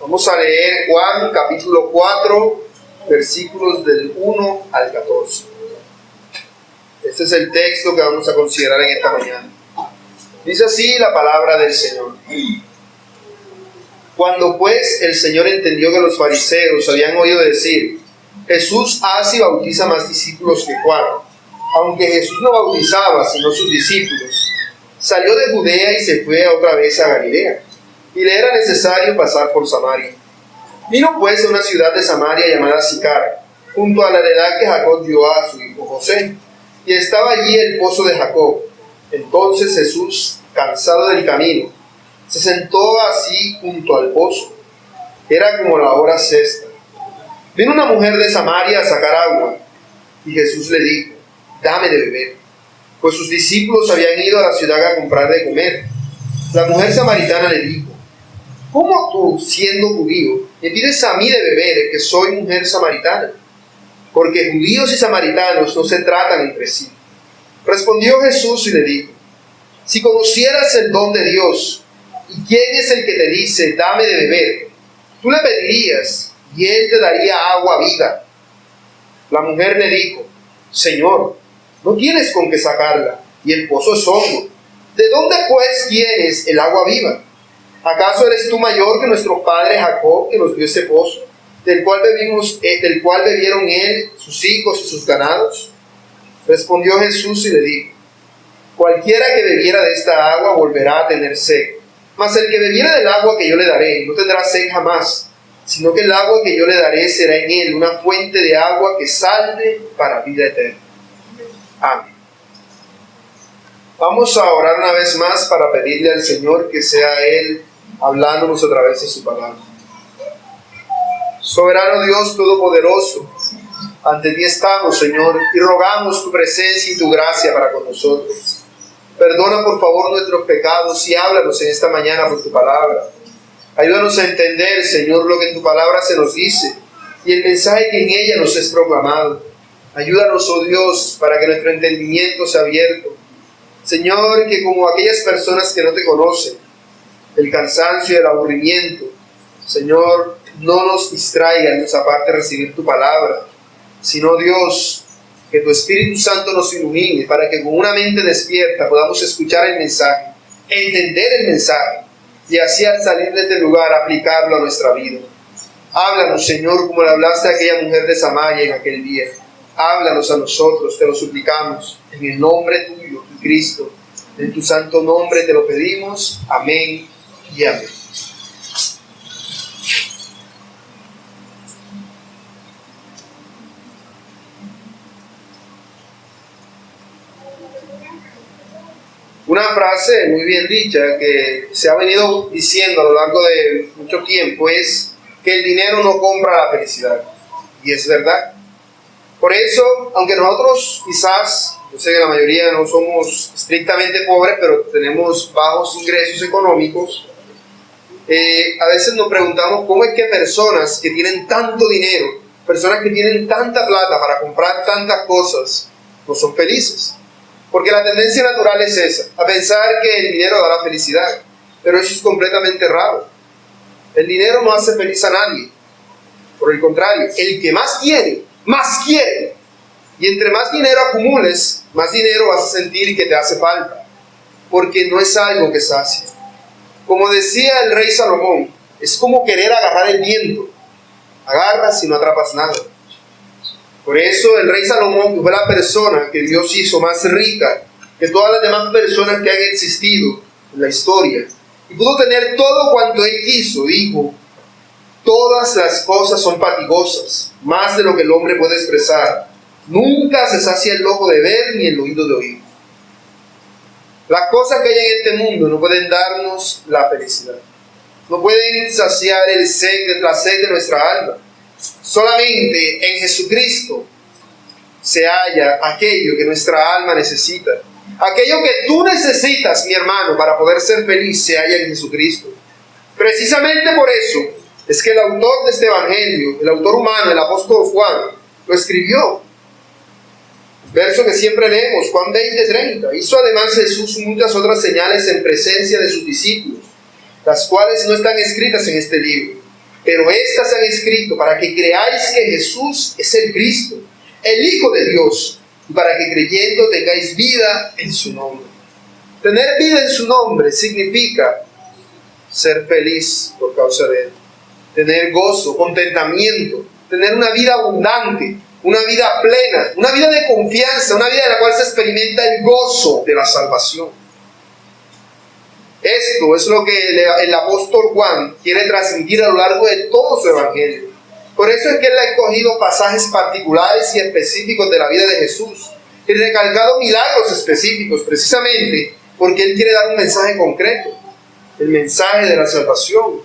Vamos a leer Juan capítulo 4, versículos del 1 al 14. Este es el texto que vamos a considerar en esta mañana. Dice así la palabra del Señor. Cuando pues el Señor entendió que los fariseos habían oído decir: Jesús hace y bautiza más discípulos que Juan, aunque Jesús no bautizaba sino sus discípulos, salió de Judea y se fue otra vez a Galilea, y le era necesario pasar por Samaria. Vino pues a una ciudad de Samaria llamada Sicar, junto a la heredad que Jacob dio a su hijo José, y estaba allí el pozo de Jacob. Entonces Jesús, cansado del camino, se sentó así junto al pozo. Era como la hora sexta. Vino una mujer de Samaria a sacar agua, y Jesús le dijo: dame de beber, pues sus discípulos habían ido a la ciudad a comprar de comer. La mujer samaritana le dijo: ¿cómo tú, siendo judío, me pides a mí de beber, que soy mujer samaritana? Porque judíos y samaritanos no se tratan entre sí. Respondió Jesús y le dijo: si conocieras el don de Dios, y quién es el que te dice dame de beber, tú le pedirías, y él te daría agua viva. La mujer le dijo: Señor, no tienes con qué sacarla, y el pozo es hondo. ¿De dónde pues tienes el agua viva? ¿Acaso eres tú mayor que nuestro padre Jacob, que nos dio ese pozo, del cual bebieron él, sus hijos y sus ganados? Respondió Jesús y le dijo: cualquiera que bebiera de esta agua volverá a tener sed, mas el que bebiera del agua que yo le daré no tendrá sed jamás, sino que el agua que yo le daré será en él una fuente de agua que salte para vida eterna. Amén. Vamos a orar una vez más para pedirle al Señor que sea Él hablándonos otra vez en su palabra. Soberano Dios Todopoderoso, ante ti estamos, Señor, y rogamos tu presencia y tu gracia para con nosotros. Perdona por favor nuestros pecados y háblanos en esta mañana por tu palabra. Ayúdanos a entender, Señor, lo que en tu palabra se nos dice y el mensaje que en ella nos es proclamado. Ayúdanos, oh Dios, para que nuestro entendimiento sea abierto. Señor, que como aquellas personas que no te conocen, el cansancio y el aburrimiento, Señor, no nos distraigan, nos aparte de recibir tu palabra, sino, Dios, que tu Espíritu Santo nos ilumine para que con una mente despierta podamos escuchar el mensaje, entender el mensaje y así al salir de este lugar aplicarlo a nuestra vida. Háblanos, Señor, como le hablaste a aquella mujer de Samaria en aquel día. Háblanos a nosotros, te lo suplicamos, en el nombre tuyo, Cristo. En tu santo nombre te lo pedimos. Amén y amén. Una frase muy bien dicha que se ha venido diciendo a lo largo de mucho tiempo es que el dinero no compra la felicidad. Y es verdad. Por eso, aunque nosotros quizás, yo sé que la mayoría no somos estrictamente pobres, pero tenemos bajos ingresos económicos, a veces nos preguntamos cómo es que personas que tienen tanto dinero, personas que tienen tanta plata para comprar tantas cosas, no son felices. Porque la tendencia natural es esa, a pensar que el dinero da la felicidad, pero eso es completamente errado. El dinero no hace feliz a nadie. Por el contrario, el que más tiene, más quiere. Y entre más dinero acumules, más dinero vas a sentir que te hace falta. Porque no es algo que sacia. Como decía el rey Salomón, es como querer agarrar el viento. Agarras y no atrapas nada. Por eso el rey Salomón fue la persona que Dios hizo más rica que todas las demás personas que han existido en la historia. Y pudo tener todo cuanto él quiso. Dijo: todas las cosas son fatigosas, más de lo que el hombre puede expresar. Nunca se sacia el ojo de ver ni el oído de oír. Las cosas que hay en este mundo no pueden darnos la felicidad. No pueden saciar la sed de nuestra alma. Solamente en Jesucristo se halla aquello que nuestra alma necesita. Aquello que tú necesitas, mi hermano, para poder ser feliz, se halla en Jesucristo. Precisamente por eso es que el autor de este evangelio, el autor humano, el apóstol Juan, lo escribió. Verso que siempre leemos, Juan 20:30. Hizo además Jesús muchas otras señales en presencia de sus discípulos, las cuales no están escritas en este libro. pero estas se han escrito para que creáis que Jesús es el Cristo, el Hijo de Dios, y para que creyendo tengáis vida en su nombre. Tener vida en su nombre significa ser feliz por causa de él, tener gozo, contentamiento, tener una vida abundante, una vida plena, una vida de confianza, una vida en la cual se experimenta el gozo de la salvación. Esto es lo que el apóstol Juan quiere transmitir a lo largo de todo su evangelio. Por eso es que él ha escogido pasajes particulares y específicos de la vida de Jesús y recalcado milagros específicos, precisamente porque él quiere dar un mensaje concreto, el mensaje de la salvación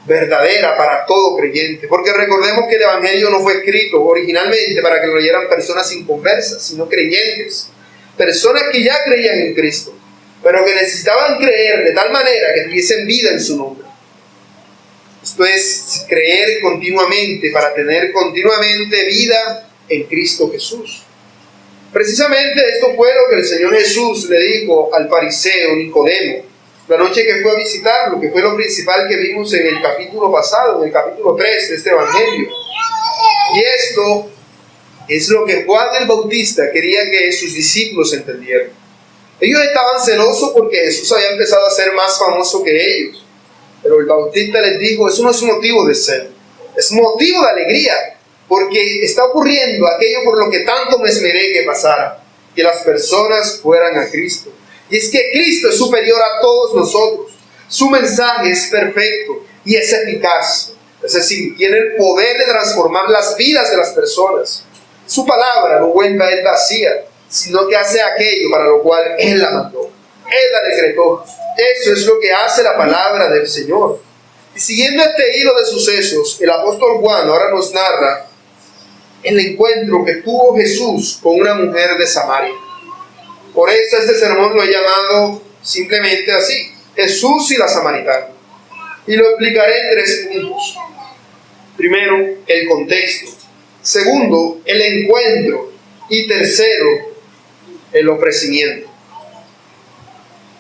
verdadera para todo creyente. Porque recordemos que el evangelio no fue escrito originalmente para que lo leyeran personas inconversas, sino creyentes, personas que ya creían en Cristo, pero que necesitaban creer de tal manera que tuviesen vida en su nombre. Esto es creer continuamente para tener continuamente vida en Cristo Jesús. Precisamente esto fue lo que el Señor Jesús le dijo al fariseo Nicodemo la noche que fue a visitarlo, que fue lo principal que vimos en el capítulo pasado, en el capítulo 3 de este evangelio. Y esto es lo que Juan el Bautista quería que sus discípulos entendieran. Ellos estaban celosos porque Jesús había empezado a ser más famoso que ellos. Pero el Bautista les dijo, eso no es motivo de celo, es motivo de alegría, porque está ocurriendo aquello por lo que tanto me esmeré que pasara, que las personas fueran a Cristo. Y es que Cristo es superior a todos nosotros. Su mensaje es perfecto y es eficaz. Es decir, tiene el poder de transformar las vidas de las personas. Su palabra no vuelve a él vacía, sino que hace aquello para lo cual él la mandó. Él la decretó. Eso es lo que hace la palabra del Señor. Y siguiendo este hilo de sucesos, el apóstol Juan ahora nos narra el encuentro que tuvo Jesús con una mujer de Samaria. Por eso este sermón lo he llamado simplemente así, Jesús y la samaritana. Y lo explicaré en 3 puntos. Primero, el contexto. Segundo, el encuentro. Y tercero, el ofrecimiento.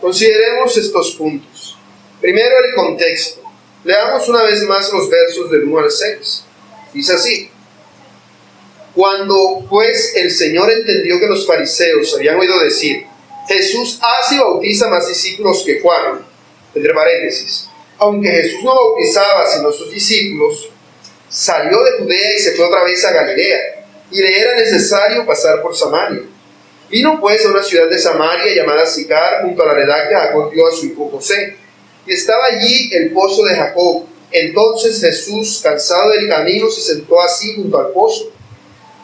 Consideremos estos puntos. Primero, el contexto. Leamos una vez más los versos del 1 al 6. Dice así: Cuando pues el Señor entendió que los fariseos habían oído decir, Jesús hace y bautiza más discípulos que Juan, entre paréntesis, aunque Jesús no bautizaba sino sus discípulos, salió de Judea y se fue otra vez a Galilea, y le era necesario pasar por Samaria. Vino pues a una ciudad de Samaria llamada Sicar, junto a la heredad que Jacob dio a su hijo José, y estaba allí el pozo de Jacob. Entonces Jesús, cansado del camino, se sentó así junto al pozo.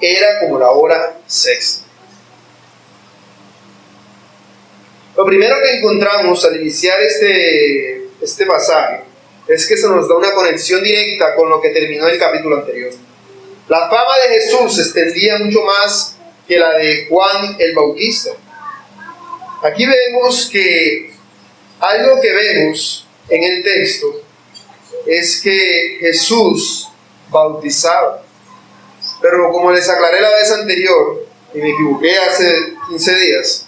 Era como la hora sexta. Lo primero que encontramos al iniciar este pasaje es que se nos da una conexión directa con lo que terminó el capítulo anterior. La fama de Jesús se extendía mucho más que la de Juan el Bautista. Aquí vemos que algo que vemos en el texto es que Jesús bautizaba. Pero como les aclaré la vez anterior, y me equivoqué hace 15 días,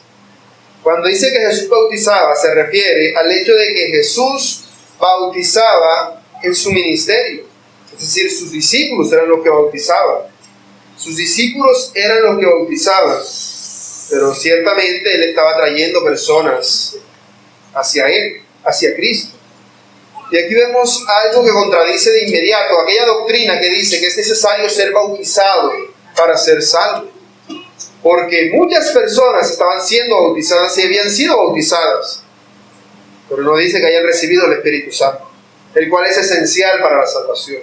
cuando dice que Jesús bautizaba, se refiere al hecho de que Jesús bautizaba en su ministerio. Es decir, sus discípulos eran los que bautizaban. Sus discípulos eran los que bautizaban. Pero ciertamente Él estaba trayendo personas hacia Él, hacia Cristo. Y aquí vemos algo que contradice de inmediato aquella doctrina que dice que es necesario ser bautizado para ser salvo. Porque muchas personas estaban siendo bautizadas y habían sido bautizadas, pero no dice que hayan recibido el Espíritu Santo, el cual es esencial para la salvación.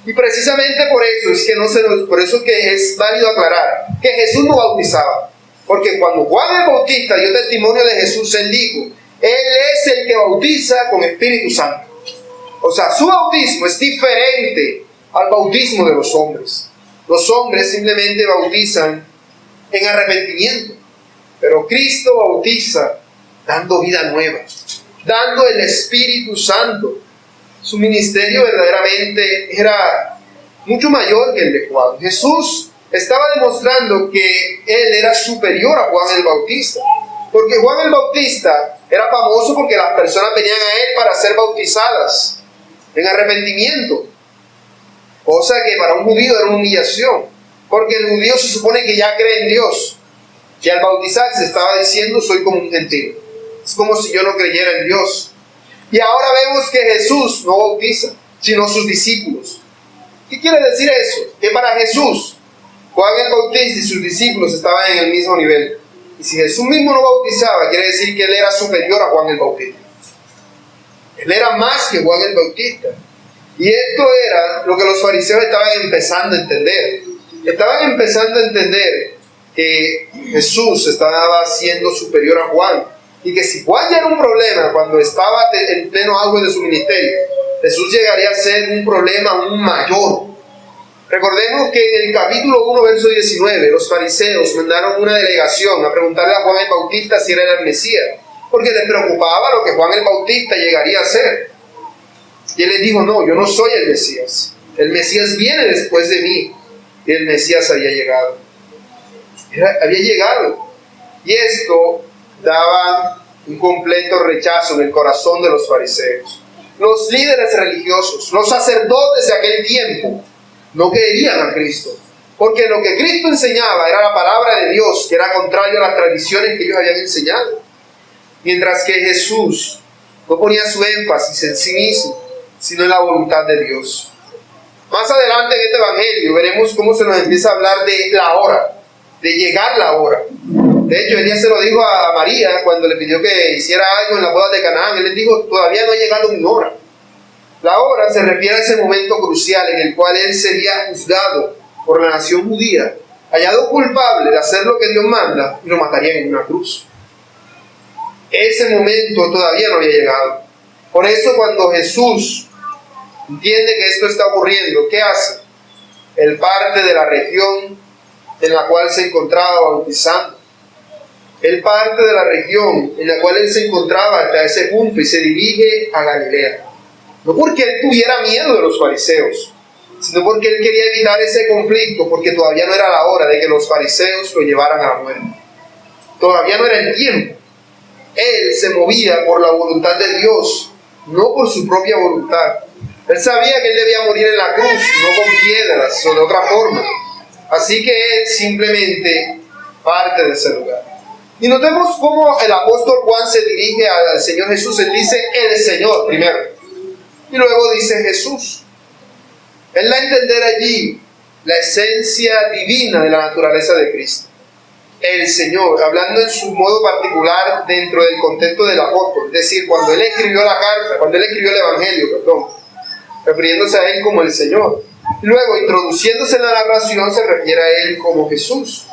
Y precisamente por eso es que es válido aclarar que Jesús no bautizaba. Porque cuando Juan el Bautista dio testimonio de Jesús, él dijo, Él es el que bautiza con Espíritu Santo. O sea, su bautismo es diferente al bautismo de los hombres. Los hombres simplemente bautizan en arrepentimiento, pero Cristo bautiza dando vida nueva, dando el Espíritu Santo. Su ministerio verdaderamente era mucho mayor que el de Juan. Jesús estaba demostrando que Él era superior a Juan el Bautista, porque Juan el Bautista era famoso porque las personas venían a Él para ser bautizadas en arrepentimiento, cosa que para un judío era una humillación, porque el judío se supone que ya cree en Dios, y al bautizarse estaba diciendo soy como un gentil. Es como si yo no creyera en Dios. Y ahora vemos que Jesús no bautiza, sino sus discípulos. ¿Qué quiere decir eso? Que para Jesús, Juan el Bautista y sus discípulos estaban en el mismo nivel. Y si Jesús mismo no bautizaba, quiere decir que él era superior a Juan el Bautista. Él era más que Juan el Bautista. Y esto era lo que los fariseos estaban empezando a entender. Estaban empezando a entender que Jesús estaba siendo superior a Juan. Y que si Juan ya era un problema cuando estaba en pleno auge de su ministerio, Jesús llegaría a ser un problema aún mayor. Recordemos que en el capítulo 1, verso 19, los fariseos mandaron una delegación a preguntarle a Juan el Bautista si era el Mesías, porque les preocupaba lo que Juan el Bautista llegaría a ser. Y él les dijo, no, yo no soy el Mesías. El Mesías viene después de mí. Y el Mesías había llegado. Había llegado. Y esto daba un completo rechazo en el corazón de los fariseos. Los líderes religiosos, los sacerdotes de aquel tiempo, no querían a Cristo, porque lo que Cristo enseñaba era la palabra de Dios, que era contrario a las tradiciones que ellos habían enseñado. Mientras que Jesús no ponía su énfasis en sí mismo, sino en la voluntad de Dios. Más adelante en este evangelio veremos cómo se nos empieza a hablar de la hora, de llegar la hora. De hecho, Elías se lo dijo a María cuando le pidió que hiciera algo en la boda de Canaán. Él le dijo, todavía no ha llegado mi hora. La hora se refiere a ese momento crucial en el cual él sería juzgado por la nación judía, hallado culpable de hacer lo que Dios manda, y lo matarían en una cruz. Ese momento todavía no había llegado. Por eso cuando Jesús entiende que esto está ocurriendo, ¿qué hace? Él parte de la región en la cual se encontraba bautizando. Él parte de la región en la cual él se encontraba hasta ese punto y se dirige a Galilea. No porque él tuviera miedo de los fariseos, sino porque él quería evitar ese conflicto, porque todavía no era la hora de que los fariseos lo llevaran a la muerte. Todavía no era el tiempo. Él se movía por la voluntad de Dios, no por su propia voluntad. Él sabía que él debía morir en la cruz, no con piedras o de otra forma. Así que él simplemente parte de ese lugar. Y notemos cómo el apóstol Juan se dirige al Señor Jesús. Él dice el Señor primero. Y luego dice Jesús. Él da a entender allí la esencia divina de la naturaleza de Cristo. El Señor, hablando en su modo particular dentro del contexto del apóstol. Es decir, cuando él escribió la carta, cuando él escribió el Evangelio, refiriéndose a él como el Señor. Luego, introduciéndose en la narración, se refiere a él como Jesús.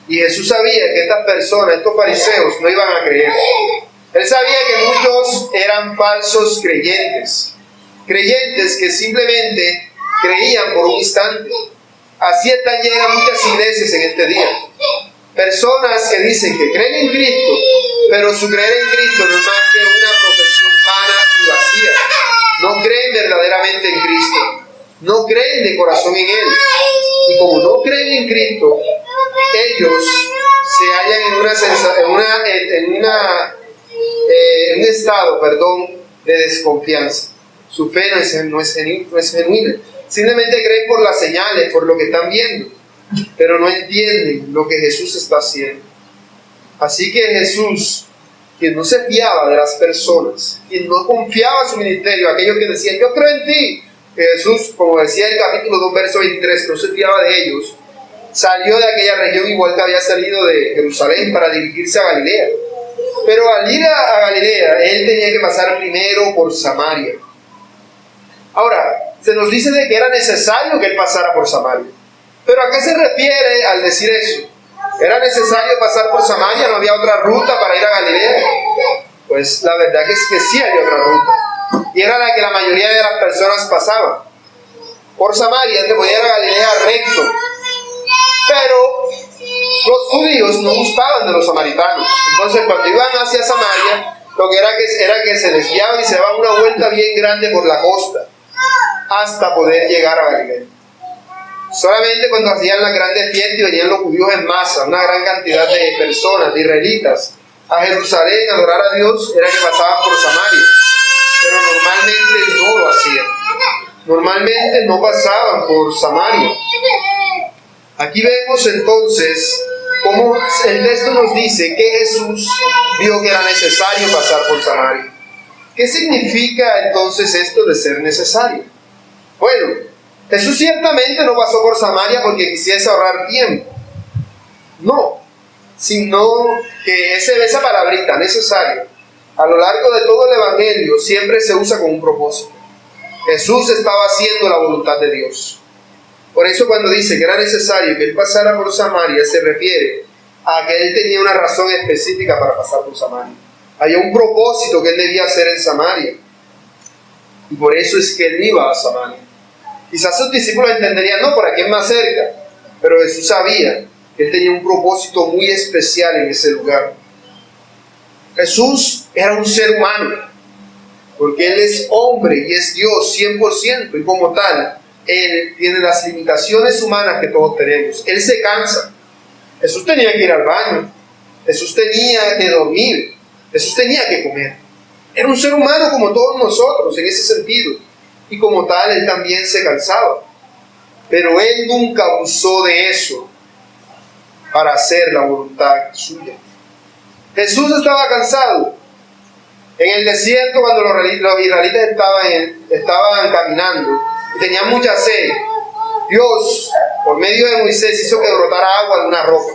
Y Jesús sabía que estas personas, estos fariseos, no iban a creer. Él sabía que muchos eran falsos creyentes. Creyentes que simplemente creían por un instante. Así están llenas muchas iglesias en este día. Personas que dicen que creen en Cristo, pero su creer en Cristo no es más que una profesión vana y vacía. No creen verdaderamente en Cristo. No creen de corazón en Él. Y como no creen en Cristo, ellos se hallan en un estado de desconfianza. Su fe no es genuina. Simplemente creen por las señales, por lo que están viendo, pero no entienden lo que Jesús está haciendo. Así que Jesús, quien no se fiaba de las personas, quien no confiaba en su ministerio, aquellos que decían, yo creo en ti, Jesús, como decía el capítulo 2, verso 23, no se fiaba de ellos, salió de aquella región igual que había salido de Jerusalén para dirigirse a Galilea. Pero al ir a Galilea, él tenía que pasar primero por Samaria. Ahora, se nos dice de que era necesario que él pasara por Samaria. ¿Pero a qué se refiere al decir eso? ¿Era necesario pasar por Samaria? ¿No había otra ruta para ir a Galilea? Pues la verdad es que sí había otra ruta. Y era la que la mayoría de las personas pasaban. Por Samaria te podía ir a Galilea recto. Pero los judíos no gustaban de los samaritanos. Entonces cuando iban hacia Samaria, lo que era que se desviaban y se daban una vuelta bien grande por la costa hasta poder llegar a Galilea. Solamente cuando hacían las grandes fiestas y venían los judíos en masa, una gran cantidad de personas, de israelitas, a Jerusalén a adorar a Dios, era que pasaban por Samaria. Pero normalmente no lo hacían. normalmente no pasaban por Samaria. Aquí vemos entonces cómo el texto nos dice que Jesús vio que era necesario pasar por Samaria. ¿Qué significa entonces esto de ser necesario? Bueno, Jesús ciertamente no pasó por Samaria porque quisiese ahorrar tiempo. No, sino que esa palabrita, necesario, a lo largo de todo el Evangelio siempre se usa con un propósito. Jesús estaba haciendo la voluntad de Dios. Por eso cuando dice que era necesario que Él pasara por Samaria, se refiere a que Él tenía una razón específica para pasar por Samaria. Había un propósito que Él debía hacer en Samaria. Y por eso es que Él iba a Samaria. Quizás sus discípulos entenderían, no, por aquí es más cerca. Pero Jesús sabía que Él tenía un propósito muy especial en ese lugar. Jesús era un ser humano, porque Él es hombre y es Dios 100%, y como tal, Él tiene las limitaciones humanas que todos tenemos. Él se cansa. Jesús tenía que ir al baño. Jesús tenía que dormir. Jesús tenía que comer. Era un ser humano como todos nosotros en ese sentido. Y como tal, Él también se cansaba. Pero Él nunca usó de eso para hacer la voluntad suya. Jesús estaba cansado. En el desierto, cuando los israelitas estaban caminando y tenían mucha sed, Dios, por medio de Moisés, hizo que brotara agua de una roca.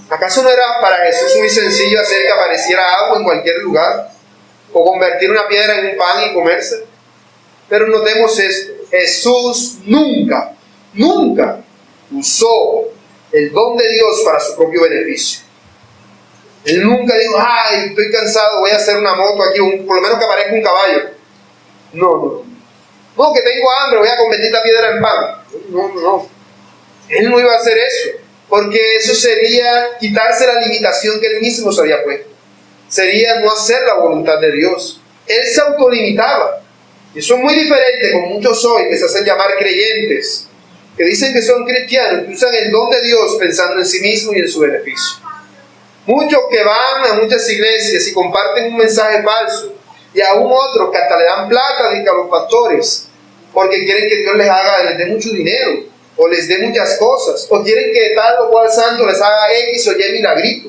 ¿Acaso no era para Jesús muy sencillo hacer que apareciera agua en cualquier lugar? ¿O convertir una piedra en un pan y comerse? Pero notemos esto. Jesús nunca usó el don de Dios para su propio beneficio. Él nunca dijo, ay, estoy cansado, voy a hacer una moto aquí, por lo menos que aparezca un caballo. No, que tengo hambre, voy a convertir esta piedra en pan. No. Él no iba a hacer eso, porque eso sería quitarse la limitación que Él mismo se había puesto. Sería no hacer la voluntad de Dios. Él se autolimitaba. Y eso es muy diferente con muchos hoy que se hacen llamar creyentes, que dicen que son cristianos, que usan el don de Dios pensando en sí mismo y en su beneficio. Muchos que van a muchas iglesias y comparten un mensaje falso, y aún otros que hasta le dan plata a los pastores, porque quieren que Dios les dé mucho dinero, o les dé muchas cosas, o quieren que tal o cual santo les haga X o Y milagrito.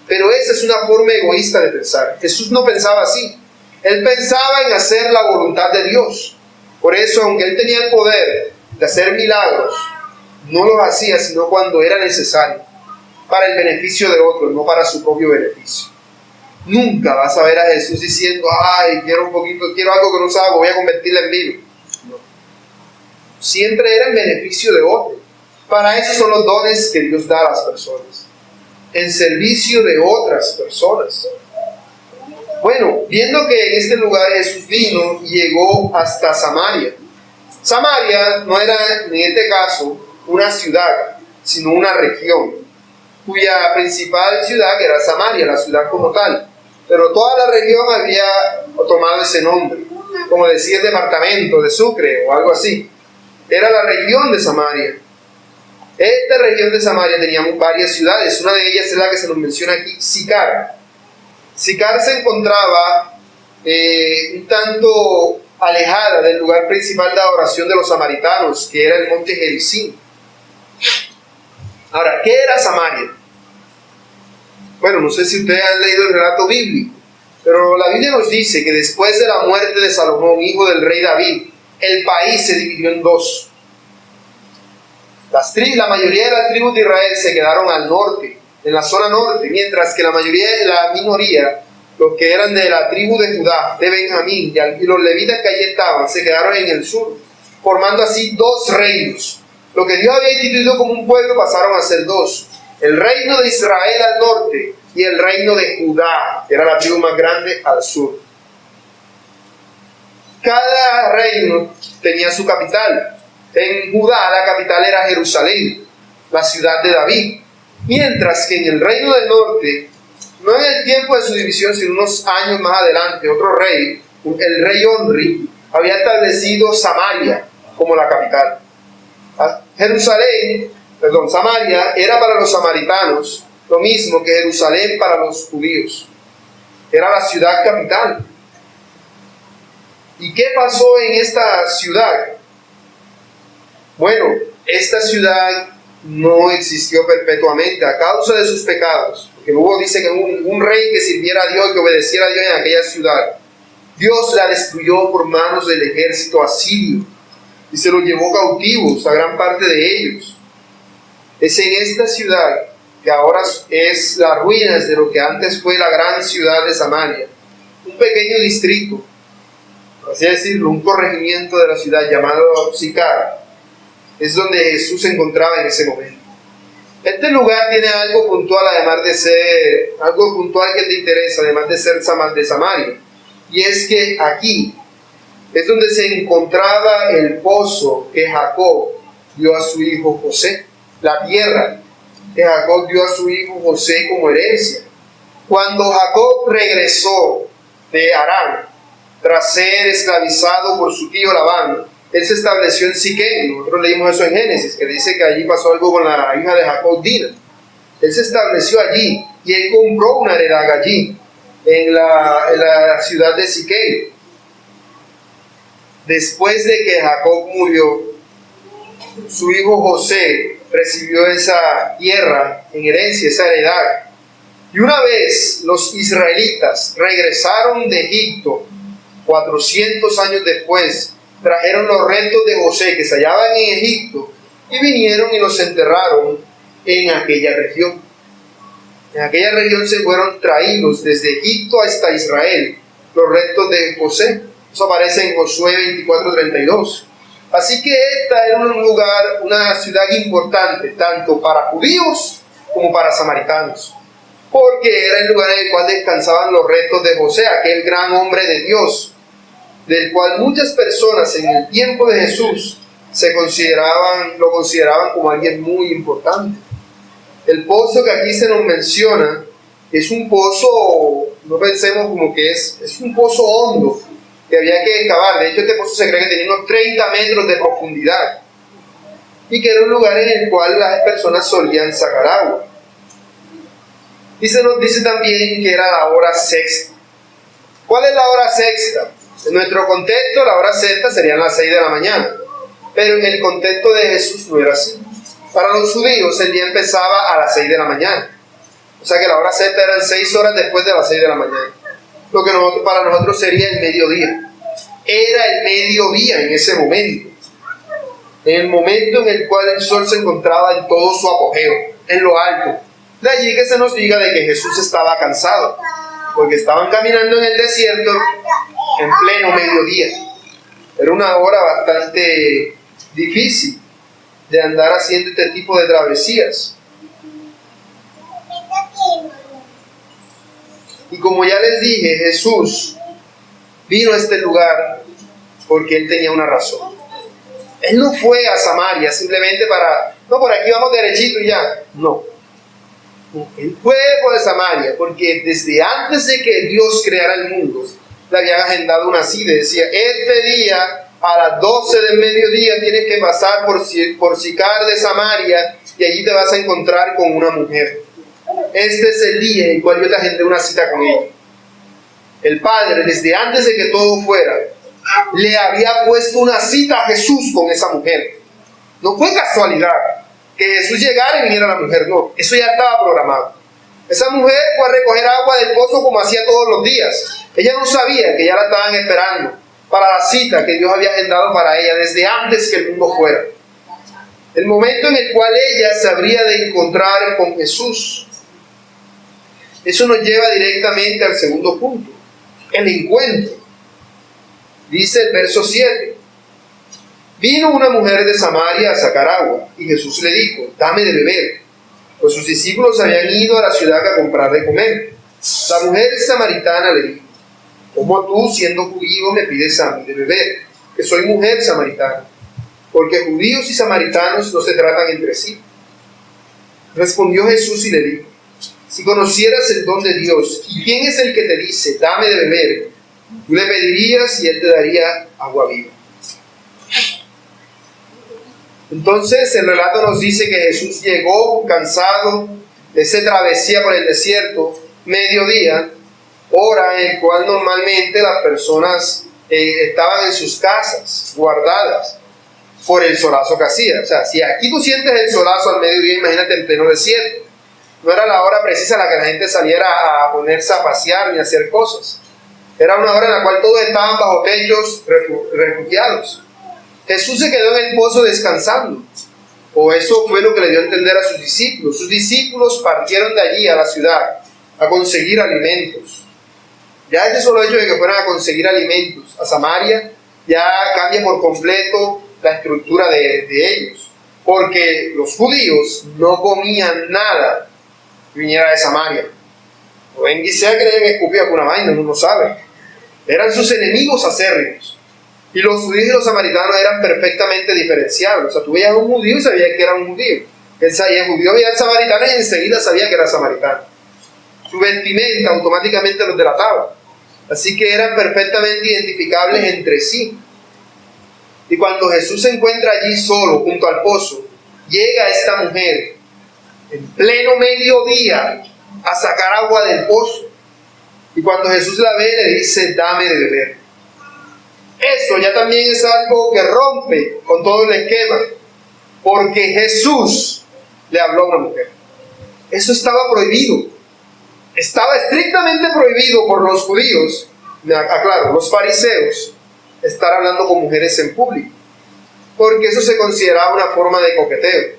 Pero esa es una forma egoísta de pensar. Jesús no pensaba así. Él pensaba en hacer la voluntad de Dios. Por eso, aunque Él tenía el poder de hacer milagros, no los hacía sino cuando era necesario, para el beneficio de otros, no para su propio beneficio. Nunca vas a ver a Jesús diciendo, ay, quiero algo que no sabe, voy a convertirla en vino. No. Siempre era en beneficio de otros. Para eso son los dones que Dios da a las personas, en servicio de otras personas. Bueno, viendo que en este lugar Jesús vino y llegó hasta Samaria. Samaria no era, en este caso, una ciudad, sino una región, cuya principal ciudad era Samaria, la ciudad como tal. Pero toda la región había tomado ese nombre, como decía el departamento de Sucre o algo así. Era la región de Samaria. Esta región de Samaria tenía varias ciudades. Una de ellas es la que se nos menciona aquí, Sicar. Sicar se encontraba un tanto alejada del lugar principal de adoración de los samaritanos, que era el monte Gerizim. Ahora, ¿qué era Samaria? Bueno, no sé si ustedes han leído el relato bíblico, pero la Biblia nos dice que después de la muerte de Salomón, hijo del rey David, el país se dividió en dos. La mayoría de las tribus de Israel se quedaron al norte, en la zona norte, mientras que la minoría, los que eran de la tribu de Judá, de Benjamín y los levitas que allí estaban, se quedaron en el sur, formando así dos reinos. Lo que Dios había instituido como un pueblo pasaron a ser dos. El reino de Israel al norte y el reino de Judá, que era la tribu más grande, al sur. Cada reino tenía su capital. En Judá la capital era Jerusalén, la ciudad de David. Mientras que en el reino del norte, no en el tiempo de su división, sino unos años más adelante, otro rey, el rey Onri, había establecido Samaria como la capital. Samaria era para los samaritanos lo mismo que Jerusalén para los judíos. Era la ciudad capital. ¿Y qué pasó en esta ciudad? Bueno, esta ciudad no existió perpetuamente a causa de sus pecados. Porque hubo, dice que un rey que sirviera a Dios, que obedeciera a Dios en aquella ciudad. Dios la destruyó por manos del ejército asirio y se los llevó cautivos a gran parte de ellos. Es en esta ciudad, que ahora es las ruinas de lo que antes fue la gran ciudad de Samaria, un pequeño distrito, así decirlo, un corregimiento de la ciudad llamado Sicar, es donde Jesús se encontraba en ese momento. Este lugar tiene algo puntual, además de ser algo puntual que te interesa, además de ser de Samaria, y es que aquí es donde se encontraba el pozo que Jacob dio a su hijo José, la tierra que Jacob dio a su hijo José como herencia. Cuando Jacob regresó de Harán, tras ser esclavizado por su tío Labán, él se estableció en Siquem. Nosotros leímos eso en Génesis, que dice que allí pasó algo con la hija de Jacob, Dina. Él se estableció allí y él compró una heredad allí, en la ciudad de Siquem. Después de que Jacob murió, su hijo José recibió esa tierra en herencia, esa heredad. Y una vez los israelitas regresaron de Egipto, 400 años después, trajeron los restos de José que se hallaban en Egipto y vinieron y los enterraron en aquella región. En aquella región se fueron traídos desde Egipto hasta Israel los restos de José. Eso aparece en Josué 24:32. Así que esta era un lugar, una ciudad importante, tanto para judíos como para samaritanos, porque era el lugar en el cual descansaban los restos de José, aquel gran hombre de Dios, del cual muchas personas en el tiempo de Jesús lo consideraban como alguien muy importante. El pozo que aquí se nos menciona es un pozo, no pensemos como que es un pozo hondo, que había que excavar. De hecho, este pozo se cree que tenía unos 30 metros de profundidad y que era un lugar en el cual las personas solían sacar agua. Y se nos dice también que era la hora sexta. ¿Cuál es la hora sexta? En nuestro contexto, la hora sexta serían las 6 de la mañana, pero en el contexto de Jesús no era así. Para los judíos el día empezaba a las 6 de la mañana, o sea que la hora sexta eran 6 horas después de las 6 de la mañana. Lo que para nosotros sería el mediodía. Era el mediodía en ese momento. En el momento en el cual el sol se encontraba en todo su apogeo, en lo alto. De allí que se nos diga de que Jesús estaba cansado, porque estaban caminando en el desierto en pleno mediodía. Era una hora bastante difícil de andar haciendo este tipo de travesías. Y como ya les dije, Jesús vino a este lugar porque Él tenía una razón. Él no fue a Samaria simplemente no, por aquí vamos derechito y ya. No. Él fue por Samaria porque desde antes de que Dios creara el mundo, le habían agendado una cita. Decía, este día a las 12 del mediodía tienes que pasar por Sicar de Samaria y allí te vas a encontrar con una mujer. Este es el día en el cual yo te agendé una cita con ella. El Padre, desde antes de que todo fuera, le había puesto una cita a Jesús con esa mujer. No fue casualidad que Jesús llegara y viniera la mujer, no, eso ya estaba programado. Esa mujer fue a recoger agua del pozo como hacía todos los días. Ella no sabía que ya la estaban esperando para la cita que Dios había agendado para ella desde antes que el mundo fuera. El momento en el cual ella se habría de encontrar con Jesús. Eso nos lleva directamente al segundo punto, el encuentro. Dice el verso 7. Vino una mujer de Samaria a sacar agua, y Jesús le dijo, dame de beber, pues sus discípulos habían ido a la ciudad a comprar de comer. La mujer samaritana le dijo, ¿cómo tú, siendo judío, me pides a mí de beber, que soy mujer samaritana? Porque judíos y samaritanos no se tratan entre sí. Respondió Jesús y le dijo, si conocieras el don de Dios, y quién es el que te dice, dame de beber, tú le pedirías y él te daría agua viva. Entonces el relato nos dice que Jesús llegó cansado de esa travesía por el desierto, mediodía, hora en la cual normalmente las personas estaban en sus casas, guardadas, por el solazo que hacía. O sea, si aquí tú sientes el solazo al mediodía, imagínate en pleno desierto. No era la hora precisa en la que la gente saliera a ponerse a pasear ni a hacer cosas. Era una hora en la cual todos estaban bajo techos refugiados. Jesús se quedó en el pozo descansando. O eso fue lo que le dio a entender a sus discípulos. Sus discípulos partieron de allí a la ciudad a conseguir alimentos. Ya ese solo hecho de que fueran a conseguir alimentos a Samaria ya cambia por completo la estructura de ellos. Porque los judíos no comían nada que viniera de Samaria. O en Guisea creen que escupía por una vaina, uno no sabe. Eran sus enemigos acérrimos. Y los judíos y los samaritanos eran perfectamente diferenciables. O sea, tú veías a un judío y sabías que era un judío. El judío veía al samaritano y enseguida sabía que era samaritano. Su vestimenta automáticamente los delataba. Así que eran perfectamente identificables entre sí. Y cuando Jesús se encuentra allí solo, junto al pozo, llega esta mujer en pleno mediodía a sacar agua del pozo. Y cuando Jesús la ve, le dice, dame de beber. Esto ya también es algo que rompe con todo el esquema, porque Jesús le habló a una mujer. Eso estaba prohibido. Estaba estrictamente prohibido por los judíos, aclaro, los fariseos, estar hablando con mujeres en público, porque eso se consideraba una forma de coqueteo.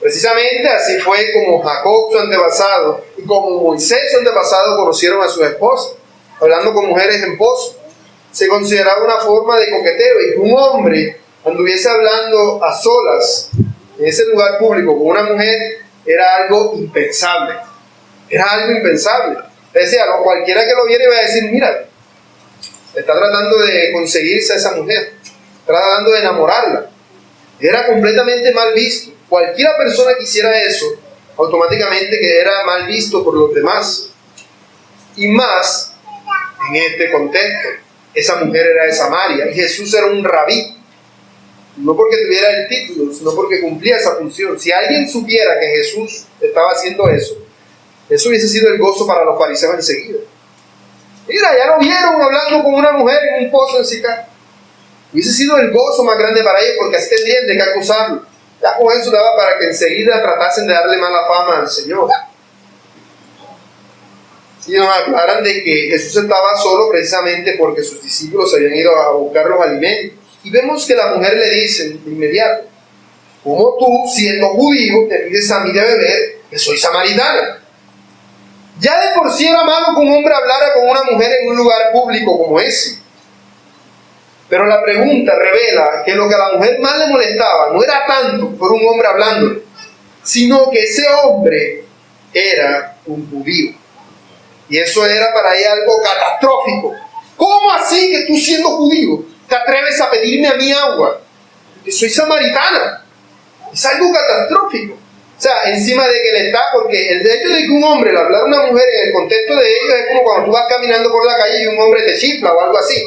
Precisamente así fue como Jacob, su antepasado, y como Moisés, su antepasado, conocieron a sus esposas, hablando con mujeres en pozo. Se consideraba una forma de coqueteo, y que un hombre anduviese hablando a solas en ese lugar público con una mujer era algo impensable. Era algo impensable. Es decir, cualquiera que lo viera iba a decir, mira, está tratando de conseguirse a esa mujer, está tratando de enamorarla. Era completamente mal visto. Cualquiera persona que hiciera eso, automáticamente que era mal visto por los demás. Y más en este contexto. Esa mujer era de Samaria y Jesús era un rabí. No porque tuviera el título, sino porque cumplía esa función. Si alguien supiera que Jesús estaba haciendo eso, eso hubiese sido el gozo para los fariseos enseguida. Mira, ya lo vieron hablando con una mujer en un pozo en Sicar. Hubiese sido el gozo más grande para ellos, porque así tendrían de qué acusarlo. Ya con eso daba para que enseguida tratasen de darle mala fama al Señor. Y nos aclaran de que Jesús estaba solo precisamente porque sus discípulos habían ido a buscar los alimentos. Y vemos que la mujer le dice de inmediato, ¿cómo tú, siendo judío, te pides a mí de beber, que soy samaritana? Ya de por sí era malo que un hombre hablara con una mujer en un lugar público como ese. Pero la pregunta revela que lo que a la mujer más le molestaba no era tanto por un hombre hablando, sino que ese hombre era un judío. Y eso era para ella algo catastrófico. ¿Cómo así que tú, siendo judío, te atreves a pedirme a mí agua? Que soy samaritana. Es algo catastrófico. O sea, encima de que le está, porque el hecho de que un hombre le hablara a una mujer en el contexto de ellos es como cuando tú vas caminando por la calle y un hombre te chifla o algo así.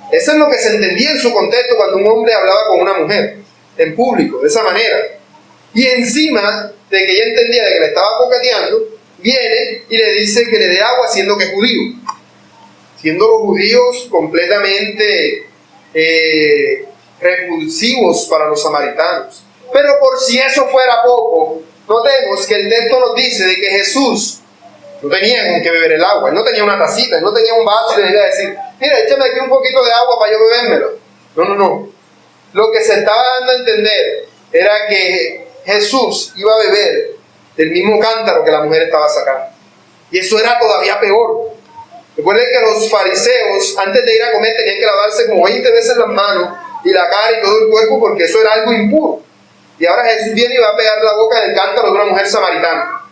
Eso es lo que se entendía en su contexto cuando un hombre hablaba con una mujer en público, de esa manera. Y encima de que ella entendía de que le estaba coqueteando, viene y le dice que le dé agua siendo que es judío. Siendo los judíos completamente repulsivos para los samaritanos. Pero por si eso fuera poco, notemos que el texto nos dice de que Jesús no tenía con qué beber el agua. Él no tenía una tacita, él no tenía un vaso y le iba a decir, mira, échame aquí un poquito de agua para yo bebérmelo. No. Lo que se estaba dando a entender era que Jesús iba a beber del mismo cántaro que la mujer estaba sacando. Y eso era todavía peor. Recuerden que los fariseos, antes de ir a comer, tenían que lavarse como 20 veces las manos y la cara y todo el cuerpo, porque eso era algo impuro. Y ahora Jesús viene y va a pegar la boca del cántaro de una mujer samaritana.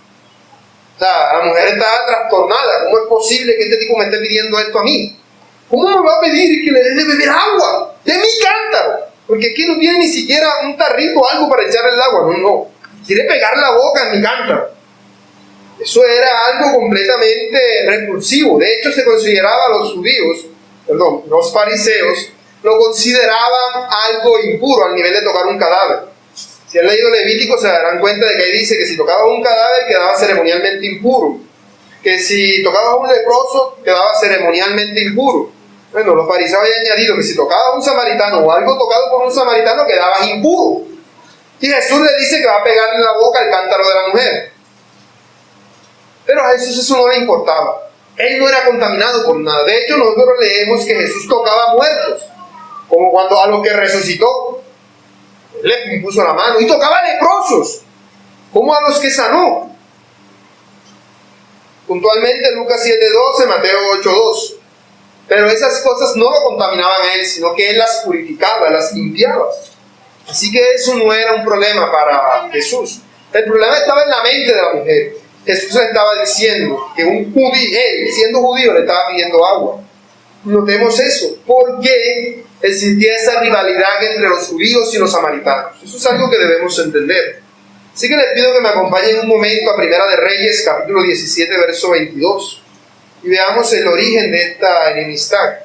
O sea, la mujer está trastornada. ¿Cómo es posible que este tipo me esté pidiendo esto a mí? ¿Cómo me va a pedir que le dé de beber agua de mi cántaro? Porque aquí no tiene ni siquiera un tarrito o algo para echarle el agua. No. Quiere pegar la boca en mi cántaro. Eso era algo completamente repulsivo. De hecho, se consideraba los fariseos, lo consideraban algo impuro al nivel de tocar un cadáver. Si han leído Levítico se darán cuenta de que ahí dice que si tocabas un cadáver quedaba ceremonialmente impuro. Que si tocabas un leproso quedaba ceremonialmente impuro. Bueno, los fariseos habían añadido que si tocaba a un samaritano o algo tocado por un samaritano quedaba impuro. Y Jesús le dice que va a pegarle en la boca el cántaro de la mujer. Pero a Jesús eso no le importaba. Él no era contaminado por nada. De hecho, nosotros leemos que Jesús tocaba a muertos, como cuando a los que resucitó le impuso la mano, y tocaba a leprosos, como a los que sanó. Puntualmente Lucas 7:12, Mateo 8:2. Pero esas cosas no lo contaminaban a él, sino que él las purificaba, las limpiaba. Así que eso no era un problema para Jesús. El problema estaba en la mente de la mujer. Jesús le estaba diciendo que un judío, él siendo judío, le estaba pidiendo agua. Notemos eso. ¿Por qué existía esa rivalidad entre los judíos y los samaritanos? Eso es algo que debemos entender. Así que les pido que me acompañen un momento a Primera de Reyes, capítulo 17, verso 22. Y veamos el origen de esta enemistad.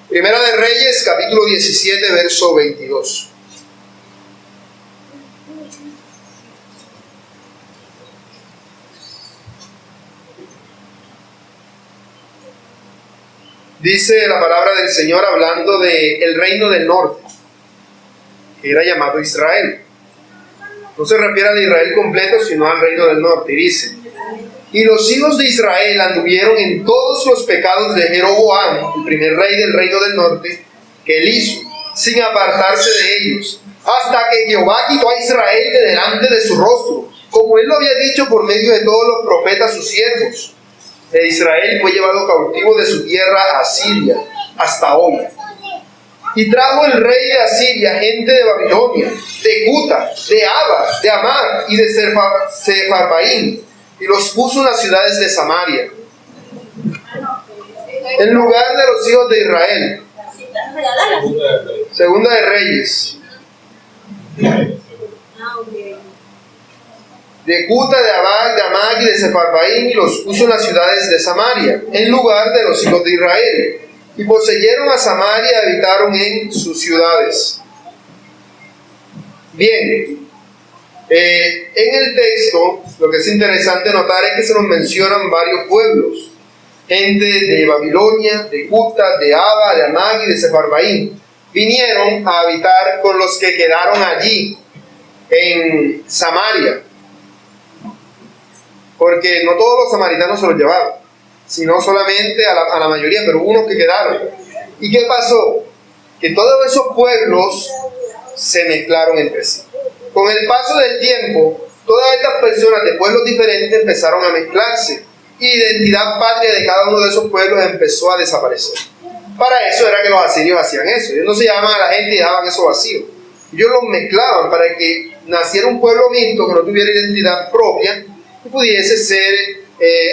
Primera de Reyes, capítulo 17, verso 22. Dice la palabra del Señor hablando del reino del norte, que era llamado Israel. No se refiere al Israel completo, sino al reino del norte. Y dice: y los hijos de Israel anduvieron en todos los pecados de Jeroboam, el primer rey del reino del norte, que él hizo, sin apartarse de ellos, hasta que Jehová quitó a Israel de delante de su rostro, como él lo había dicho por medio de todos los profetas sus siervos. E Israel fue llevado cautivo de su tierra a Asiria, hasta hoy. Y trajo el rey de Asiria gente de Babilonia, de Cuta, de Aba, de Amar y de Sefarbaim, y los puso en las ciudades de Samaria, en lugar de los hijos de Israel. Segunda de Reyes. De Cuta, de Abad, de Amag y de Sefarbaim, y los puso en las ciudades de Samaria, en lugar de los hijos de Israel. Y poseyeron a Samaria y habitaron en sus ciudades. Bien, en el texto, lo que es interesante notar es que se nos mencionan varios pueblos. Gente de Babilonia, de Cuta, de Aba, de Amag y de Sefarbaim. Vinieron a habitar con los que quedaron allí, en Samaria. Porque no todos los samaritanos se los llevaron, sino solamente a la mayoría, pero unos que quedaron. ¿Y qué pasó? Que todos esos pueblos se mezclaron entre sí. Con el paso del tiempo, todas estas personas de pueblos diferentes empezaron a mezclarse, y la identidad patria de cada uno de esos pueblos empezó a desaparecer. Para eso era que los asirios hacían eso. Ellos no se llamaban a la gente y dejaban eso vacío. Ellos los mezclaban para que naciera un pueblo mixto que no tuviera identidad propia y pudiese ser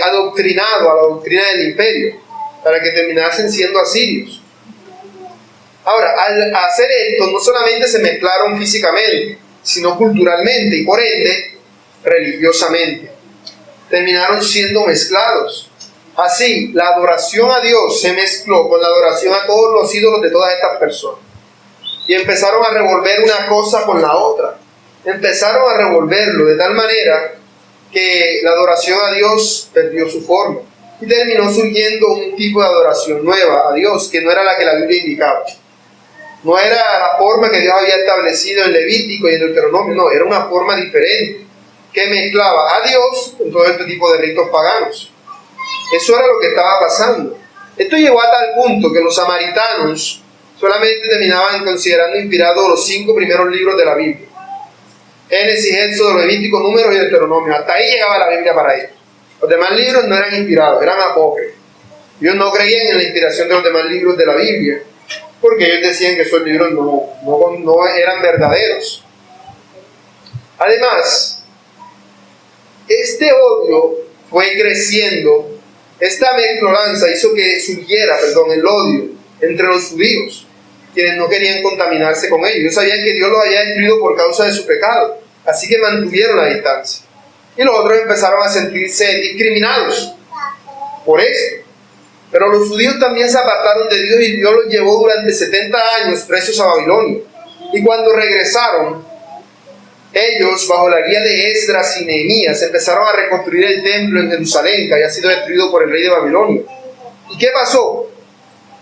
adoctrinado a la doctrina del imperio, para que terminasen siendo asirios. Ahora, al hacer esto, no solamente se mezclaron físicamente, sino culturalmente y por ende religiosamente. Terminaron siendo mezclados. Así, la adoración a Dios se mezcló con la adoración a todos los ídolos de todas estas personas. Y empezaron a revolver una cosa con la otra. Empezaron a revolverlo de tal manera que la adoración a Dios perdió su forma. Y terminó surgiendo un tipo de adoración nueva a Dios, que no era la que la Biblia indicaba. No era la forma que Dios había establecido en Levítico y en Deuteronomio, no, era una forma diferente, que mezclaba a Dios con todo este tipo de ritos paganos. Eso era lo que estaba pasando. Esto llegó a tal punto que los samaritanos solamente terminaban considerando inspirados los 5 primeros libros de la Biblia: Génesis, Éxodo, Levítico, Números y Deuteronomio. Hasta ahí llegaba la Biblia para ellos. Los demás libros no eran inspirados, eran apócrifos. Ellos no creían en la inspiración de los demás libros de la Biblia, porque ellos decían que esos libros no eran verdaderos. Además, este odio fue creciendo. Esta mezcolanza hizo que surgiera, el odio entre los judíos, quienes no querían contaminarse con ellos. Ellos sabían que Dios los había destruido por causa de su pecado, así que mantuvieron la distancia. Y los otros empezaron a sentirse discriminados por esto. Pero los judíos también se apartaron de Dios, y Dios los llevó durante 70 años presos a Babilonia. Y cuando regresaron, ellos, bajo la guía de Esdras y Nehemías, empezaron a reconstruir el templo en Jerusalén, que había sido destruido por el rey de Babilonia. ¿Y qué pasó?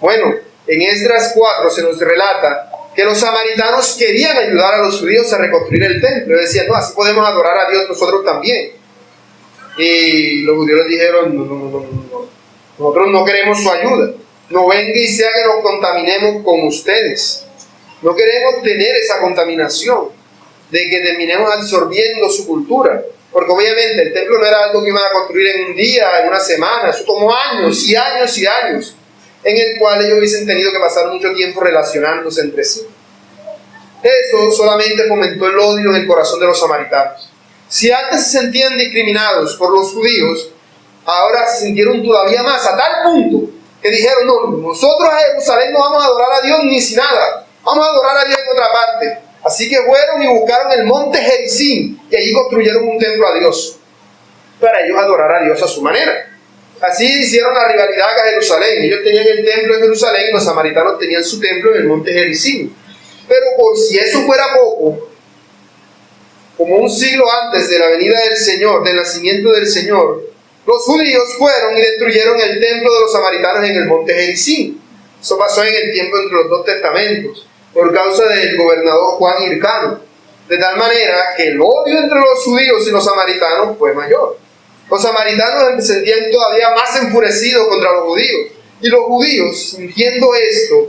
Bueno, en Esdras 4 se nos relata que los samaritanos querían ayudar a los judíos a reconstruir el templo. Decían, no, así podemos adorar a Dios nosotros también. Y los judíos les dijeron, no, nosotros no queremos su ayuda. No venga y sea que nos contaminemos con ustedes. No queremos tener esa contaminación de que terminemos absorbiendo su cultura. Porque obviamente el templo no era algo que iban a construir en un día, en una semana. Eso tomó años y años y años, en el cual ellos hubiesen tenido que pasar mucho tiempo relacionándose entre sí. Eso solamente fomentó el odio en el corazón de los samaritanos. Si antes se sentían discriminados por los judíos, ahora se sintieron todavía más, a tal punto que dijeron, no, nosotros a Jerusalén no vamos a adorar a Dios ni sin nada, vamos a adorar a Dios en otra parte. Así que fueron y buscaron el monte Gerizim y allí construyeron un templo a Dios, para ellos adorar a Dios a su manera. Así hicieron la rivalidad a Jerusalén. Ellos tenían el templo en Jerusalén y los samaritanos tenían su templo en el monte Gerizim. Pero por si eso fuera poco, como un siglo antes de la venida del Señor, del nacimiento del Señor, los judíos fueron y destruyeron el templo de los samaritanos en el monte Gerizim. Eso pasó en el tiempo entre los dos testamentos, por causa del gobernador Juan Hircano. De tal manera que el odio entre los judíos y los samaritanos fue mayor. Los samaritanos se sentían todavía más enfurecidos contra los judíos. Y los judíos, sintiendo esto,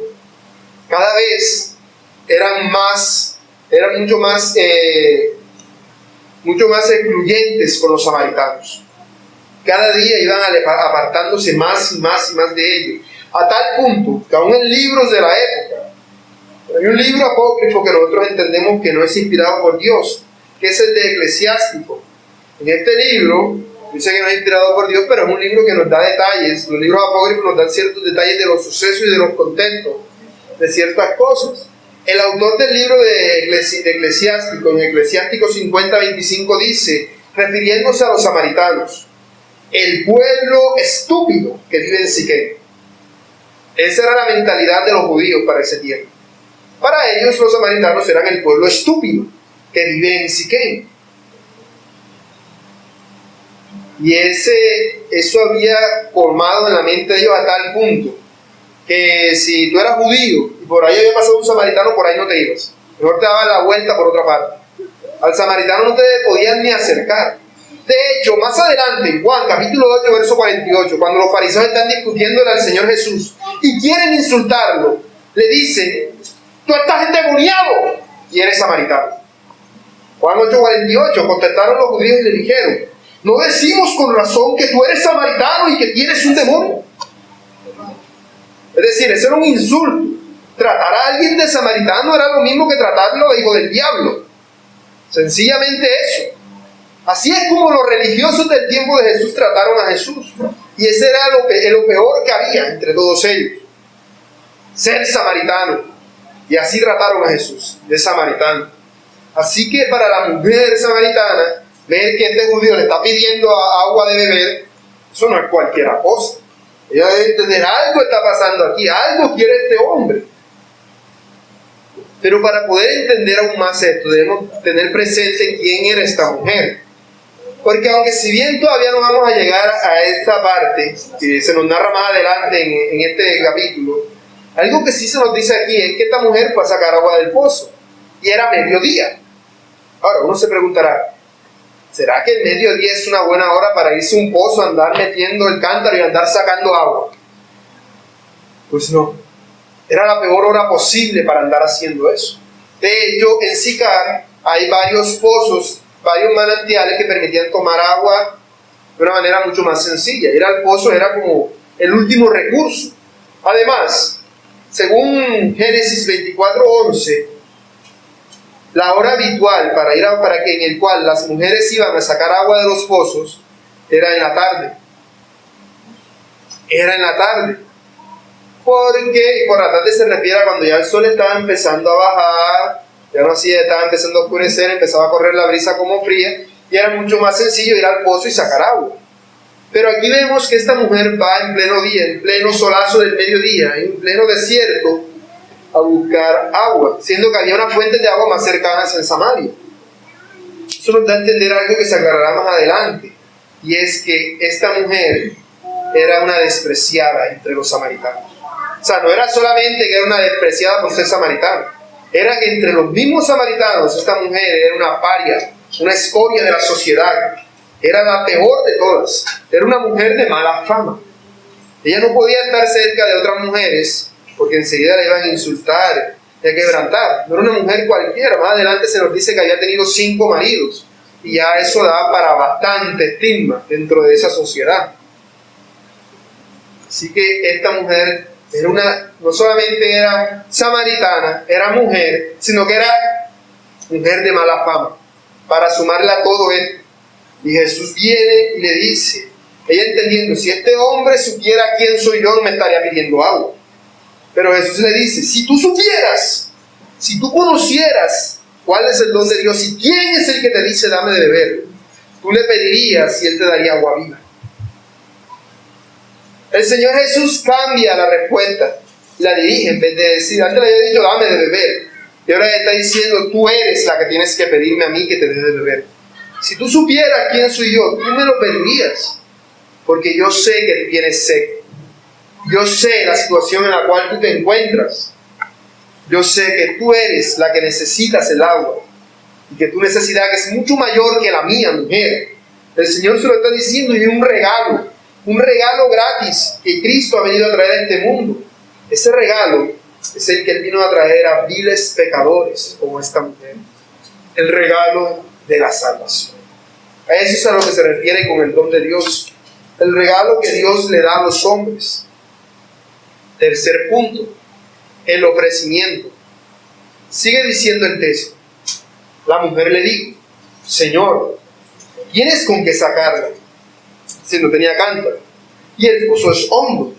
cada vez eran mucho más excluyentes con los samaritanos. Cada día iban apartándose más y más y más de ellos, a tal punto que aún en libros de la época, hay un libro apócrifo que nosotros entendemos que no es inspirado por Dios, que es el de Eclesiástico. En este libro, dice que no es inspirado por Dios, pero es un libro que nos da detalles. Los libros apócrifos nos dan ciertos detalles de los sucesos y de los contentos de ciertas cosas. El autor del libro de Eclesiástico, en Eclesiástico 50:25 dice, refiriéndose a los samaritanos, el pueblo estúpido que vive en Siquem. Esa era la mentalidad de los judíos para ese tiempo. Para ellos los samaritanos eran el pueblo estúpido que vive en Siquem. Y eso había colmado en la mente de ellos a tal punto que si tú eras judío y por ahí había pasado un samaritano, por ahí no te ibas. Mejor te dabas la vuelta por otra parte. Al samaritano no te podías ni acercar. De hecho, más adelante, en Juan capítulo 8, verso 48, cuando los fariseos están discutiéndole al Señor Jesús y quieren insultarlo, le dicen, tú estás endemoniado y eres samaritano. Juan 8:48, contestaron los judíos y le dijeron, no decimos con razón que tú eres samaritano y que tienes un demonio. Es decir, ese era un insulto. Tratar a alguien de samaritano era lo mismo que tratarlo de hijo del diablo. Sencillamente eso. Así es como los religiosos del tiempo de Jesús trataron a Jesús. Y ese era lo peor que había entre todos ellos. Ser samaritano. Y así trataron a Jesús, de samaritano. Así que para la mujer samaritana, ver que este judío le está pidiendo agua de beber, eso no es cualquier cosa. Ella debe entender, algo está pasando aquí, algo quiere este hombre. Pero para poder entender aún más esto, debemos tener presente en quién era esta mujer. Porque aunque si bien todavía no vamos a llegar a esta parte, que se nos narra más adelante en este capítulo, algo que sí se nos dice aquí es que esta mujer fue a sacar agua del pozo, y era mediodía. Ahora uno se preguntará, ¿será que el mediodía es una buena hora para irse a un pozo, andar metiendo el cántaro y andar sacando agua? Pues no. Era la peor hora posible para andar haciendo eso. De hecho, en Sicar hay varios pozos, varios manantiales que permitían tomar agua de una manera mucho más sencilla. El pozo era como el último recurso. Además, según Génesis 24:11, la hora habitual en el cual las mujeres iban a sacar agua de los pozos era en la tarde. Era en la tarde. Porque por la tarde se refiere a cuando ya el sol estaba empezando a bajar, ya no hacía, estaba empezando a oscurecer, empezaba a correr la brisa como fría, y era mucho más sencillo ir al pozo y sacar agua. Pero aquí vemos que esta mujer va en pleno día, en pleno solazo del mediodía, en pleno desierto, a buscar agua, siendo que había unas fuentes de agua más cercanas en Samaria. Eso nos da a entender algo que se aclarará más adelante, y es que esta mujer era una despreciada entre los samaritanos. O sea, no era solamente que era una despreciada por ser samaritana, era que entre los mismos samaritanos esta mujer era una paria, una escoria de la sociedad, era la peor de todas, era una mujer de mala fama. Ella no podía estar cerca de otras mujeres porque enseguida la iban a insultar y a quebrantar. No era una mujer cualquiera. Más adelante se nos dice que había tenido 5 maridos y ya eso da para bastante estigma dentro de esa sociedad. Así que esta mujer era no solamente era samaritana, era mujer, sino que era mujer de mala fama, para sumarle a todo esto. Y Jesús viene y le dice, ella entendiendo, si este hombre supiera quién soy yo, no me estaría pidiendo agua. Pero Jesús le dice, si tú supieras, si tú conocieras cuál es el don de Dios y quién es el que te dice dame de beber, tú le pedirías y él te daría agua viva. El Señor Jesús cambia la respuesta, la dirige, en vez de decir, antes le había dicho dame de beber, y ahora está diciendo, tú eres la que tienes que pedirme a mí que te dé de beber. Si tú supieras quién soy yo, tú me lo pedirías, porque yo sé que tú tienes sed. Yo sé la situación en la cual tú te encuentras. Yo sé que tú eres la que necesitas el agua, y que tu necesidad es mucho mayor que la mía, mujer. El Señor se lo está diciendo y es un regalo gratis que Cristo ha venido a traer a este mundo. Ese regalo es el que Él vino a traer a viles pecadores como esta mujer. El regalo de la salvación. A eso es a lo que se refiere con el don de Dios. El regalo que Dios le da a los hombres. Tercer punto, el ofrecimiento. Sigue diciendo el texto. La mujer le dijo, Señor, ¿tienes con qué sacarla? Si no tenía cántaro. Y el pozo es hondo.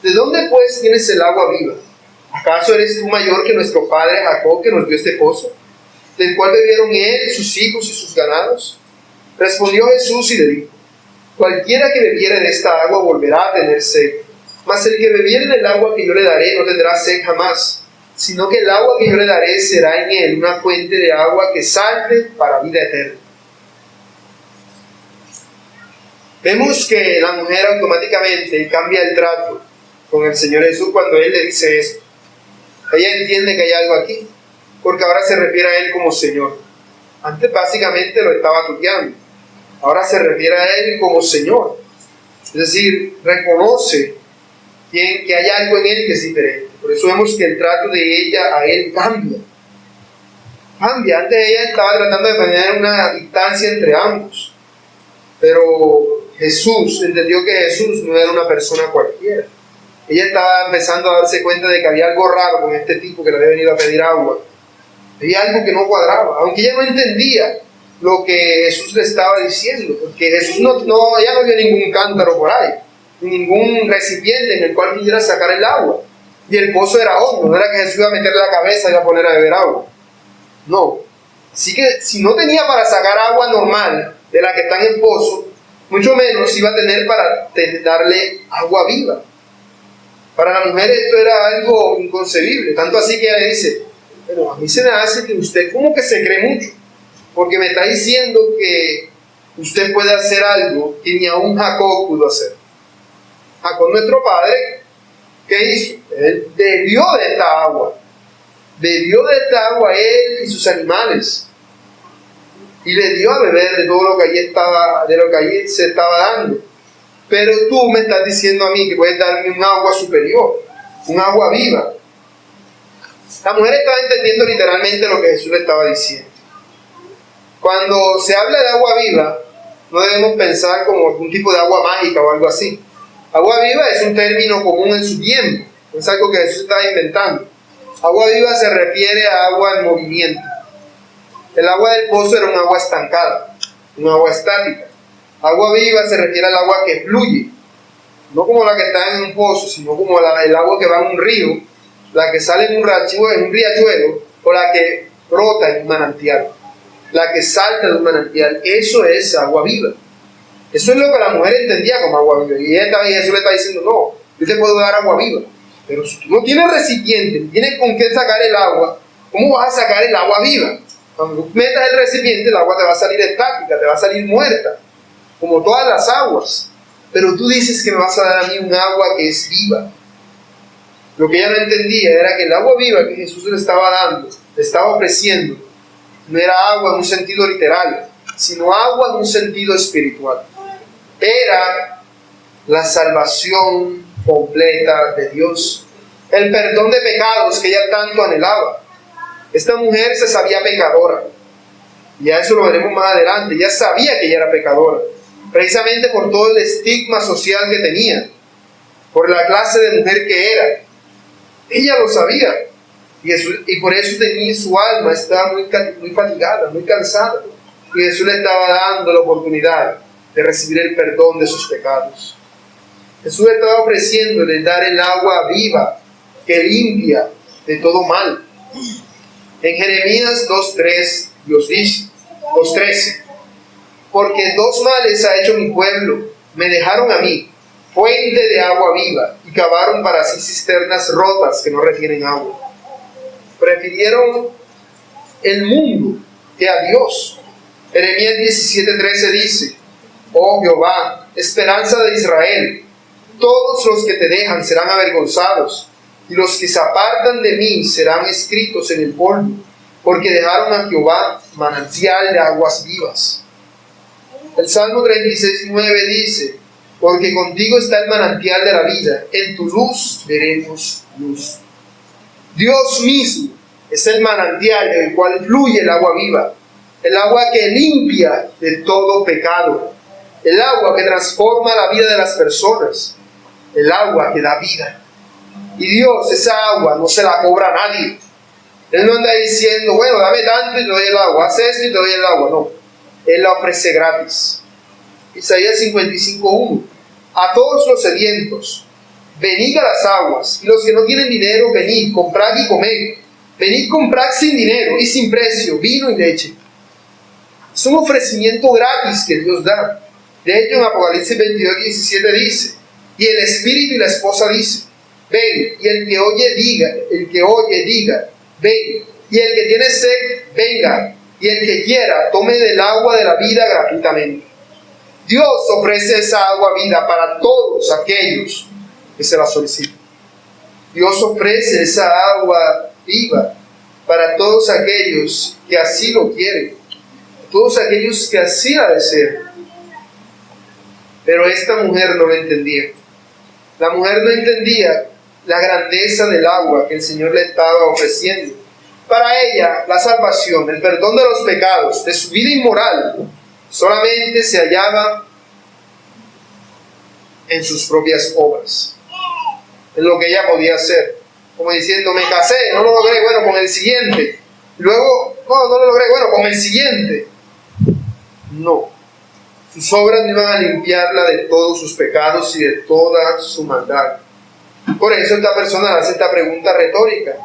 ¿De dónde pues tienes el agua viva? ¿Acaso eres tú mayor que nuestro padre Jacob, que nos dio este pozo, del cual bebieron él, sus hijos y sus ganados? Respondió Jesús y le dijo, cualquiera que bebiere de esta agua volverá a tener sed, mas el que bebiere del agua que yo le daré no tendrá sed jamás, sino que el agua que yo le daré será en él una fuente de agua que salte para vida eterna. Vemos que la mujer automáticamente cambia el trato con el Señor Jesús cuando Él le dice esto. Ella entiende que hay algo aquí, porque ahora se refiere a Él como Señor. Antes básicamente lo estaba tuteando, ahora se refiere a Él como Señor. Es decir, reconoce que hay algo en Él que es diferente. Por eso vemos que el trato de ella a Él cambia. Antes ella estaba tratando de mantener una distancia entre ambos, pero Jesús entendió que Jesús no era una persona cualquiera. Ella estaba empezando a darse cuenta de que había algo raro con este tipo que le había venido a pedir agua. Había algo que no cuadraba, aunque ella no entendía lo que Jesús le estaba diciendo, porque Jesús ella no vio ningún cántaro por ahí, ningún recipiente en el cual pudiera sacar el agua. Y el pozo era hondo, no era que Jesús iba a meterle la cabeza y iba a poner a beber agua. No. Así que si no tenía para sacar agua normal de la que está en el pozo, mucho menos iba a tener para darle agua viva. Para la mujer esto era algo inconcebible, tanto así que ella le dice, bueno, a mí se me hace que usted como que se cree mucho, porque me está diciendo que usted puede hacer algo que ni aún Jacob pudo hacer. Jacob, nuestro padre, ¿qué hizo? Él bebió de esta agua él y sus animales, y le dio a beber de todo lo que allí estaba, de lo que allí se estaba dando. Pero tú me estás diciendo a mí que puedes darme un agua superior, un agua viva. La mujer estaba entendiendo literalmente lo que Jesús le estaba diciendo. Cuando se habla de agua viva, no debemos pensar como algún tipo de agua mágica o algo así. Agua viva es un término común en su tiempo, es algo que Jesús estaba inventando. Agua viva se refiere a agua en movimiento. El agua del pozo era un agua estancada, un agua estática. Agua viva se refiere al agua que fluye, no como la que está en un pozo, sino como el agua que va en un río, la que sale en un riachuelo, o la que brota en un manantial, la que salta de un manantial. Eso es agua viva. Eso es lo que la mujer entendía como agua viva. Y Jesús le está diciendo, no, yo te puedo dar agua viva, pero si tú no tienes recipiente, no tienes con qué sacar el agua, ¿cómo vas a sacar el agua viva? Cuando tú metas el recipiente, el agua te va a salir estática, te va a salir muerta, como todas las aguas. pero tú dices que me vas a dar a mí un agua que es viva. Lo que ella no entendía era que el agua viva que Jesús le estaba dando, le estaba ofreciendo, no era agua en un sentido literal, sino agua en un sentido espiritual. Era la salvación completa de Dios, el perdón de pecados que ella tanto anhelaba. Esta mujer se sabía pecadora, y a eso lo veremos más adelante. Ella sabía que ella era pecadora, precisamente por todo el estigma social que tenía, por la clase de mujer que era. Ella lo sabía, y por eso su alma estaba muy fatigada, muy cansada, y Jesús le estaba dando la oportunidad de recibir el perdón de sus pecados. Jesús le estaba ofreciéndole dar el agua viva que limpia de todo mal. En Jeremías 2:3 Dios dice, 2:13, porque dos males ha hecho mi pueblo, me dejaron a mí, fuente de agua viva, y cavaron para sí cisternas rotas que no retienen agua. Prefirieron el mundo que a Dios. Jeremías 17:13 dice, oh Jehová, esperanza de Israel, todos los que te dejan serán avergonzados, y los que se apartan de mí serán escritos en el polvo, porque dejaron a Jehová manantial de aguas vivas. El Salmo 36:9 dice, porque contigo está el manantial de la vida, en tu luz veremos luz. Dios mismo es el manantial del cual fluye el agua viva, el agua que limpia de todo pecado, el agua que transforma la vida de las personas, el agua que da vida. Y Dios, esa agua no se la cobra a nadie. Él no anda diciendo, bueno, dame tanto y te doy el agua, haz esto y te doy el agua. No, Él la ofrece gratis. Isaías 55:1, a todos los sedientos, venid a las aguas, y los que no tienen dinero, venid, comprad y comed. Venid, comprad sin dinero y sin precio, vino y leche. Es un ofrecimiento gratis que Dios da. De hecho, en Apocalipsis 22:17 dice, y el espíritu y la esposa dicen, ven, y el que oye diga, ven, y el que tiene sed, venga, y el que quiera, tome del agua de la vida gratuitamente. Dios ofrece esa agua vida para todos aquellos que se la solicitan. Dios ofrece esa agua viva para todos aquellos que así lo quieren, todos aquellos que así la desean. Pero esta mujer no lo entendía. La mujer no entendía la grandeza del agua que el Señor le estaba ofreciendo. Para ella, la salvación, el perdón de los pecados, de su vida inmoral, solamente se hallaba en sus propias obras, en lo que ella podía hacer. Como diciendo, me casé, no lo logré, bueno, con el siguiente. Luego, no lo logré, bueno, con el siguiente. No. Sus obras no iban a limpiarla de todos sus pecados y de toda su maldad. Por eso esta persona hace esta pregunta retórica,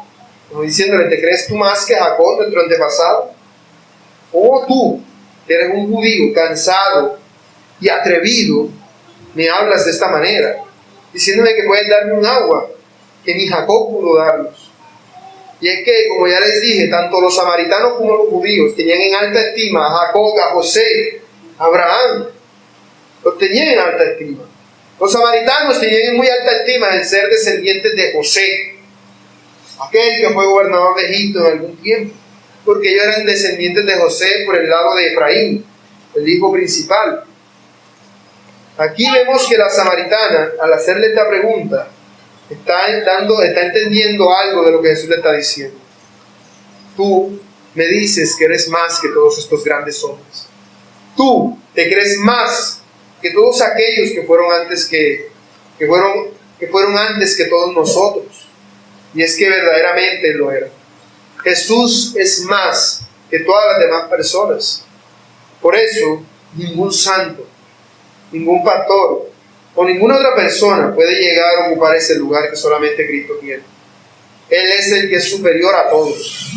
como diciéndole, ¿te crees tú más que Jacob, nuestro antepasado? ¿O tú, que eres un judío cansado y atrevido, me hablas de esta manera, diciéndome que puedes darme un agua que ni Jacob pudo darnos? Y es que, como ya les dije, tanto los samaritanos como los judíos tenían en alta estima a Jacob, a José, a Abraham. Los tenían en alta estima. Los samaritanos tenían en muy alta estima el ser descendientes de José, aquel que fue gobernador de Egipto en algún tiempo, porque ellos eran descendientes de José por el lado de Efraín, el hijo principal. Aquí vemos que la samaritana, al hacerle esta pregunta, está entendiendo algo de lo que Jesús le está diciendo. Tú me dices que eres más que todos estos grandes hombres. Tú te crees más que todos aquellos que fueron antes que fueron antes que todos nosotros. Y es que verdaderamente lo era. Jesús es más que todas las demás personas. Por eso, ningún santo, ningún pastor o ninguna otra persona puede llegar a ocupar ese lugar que solamente Cristo tiene. Él es el que es superior a todos.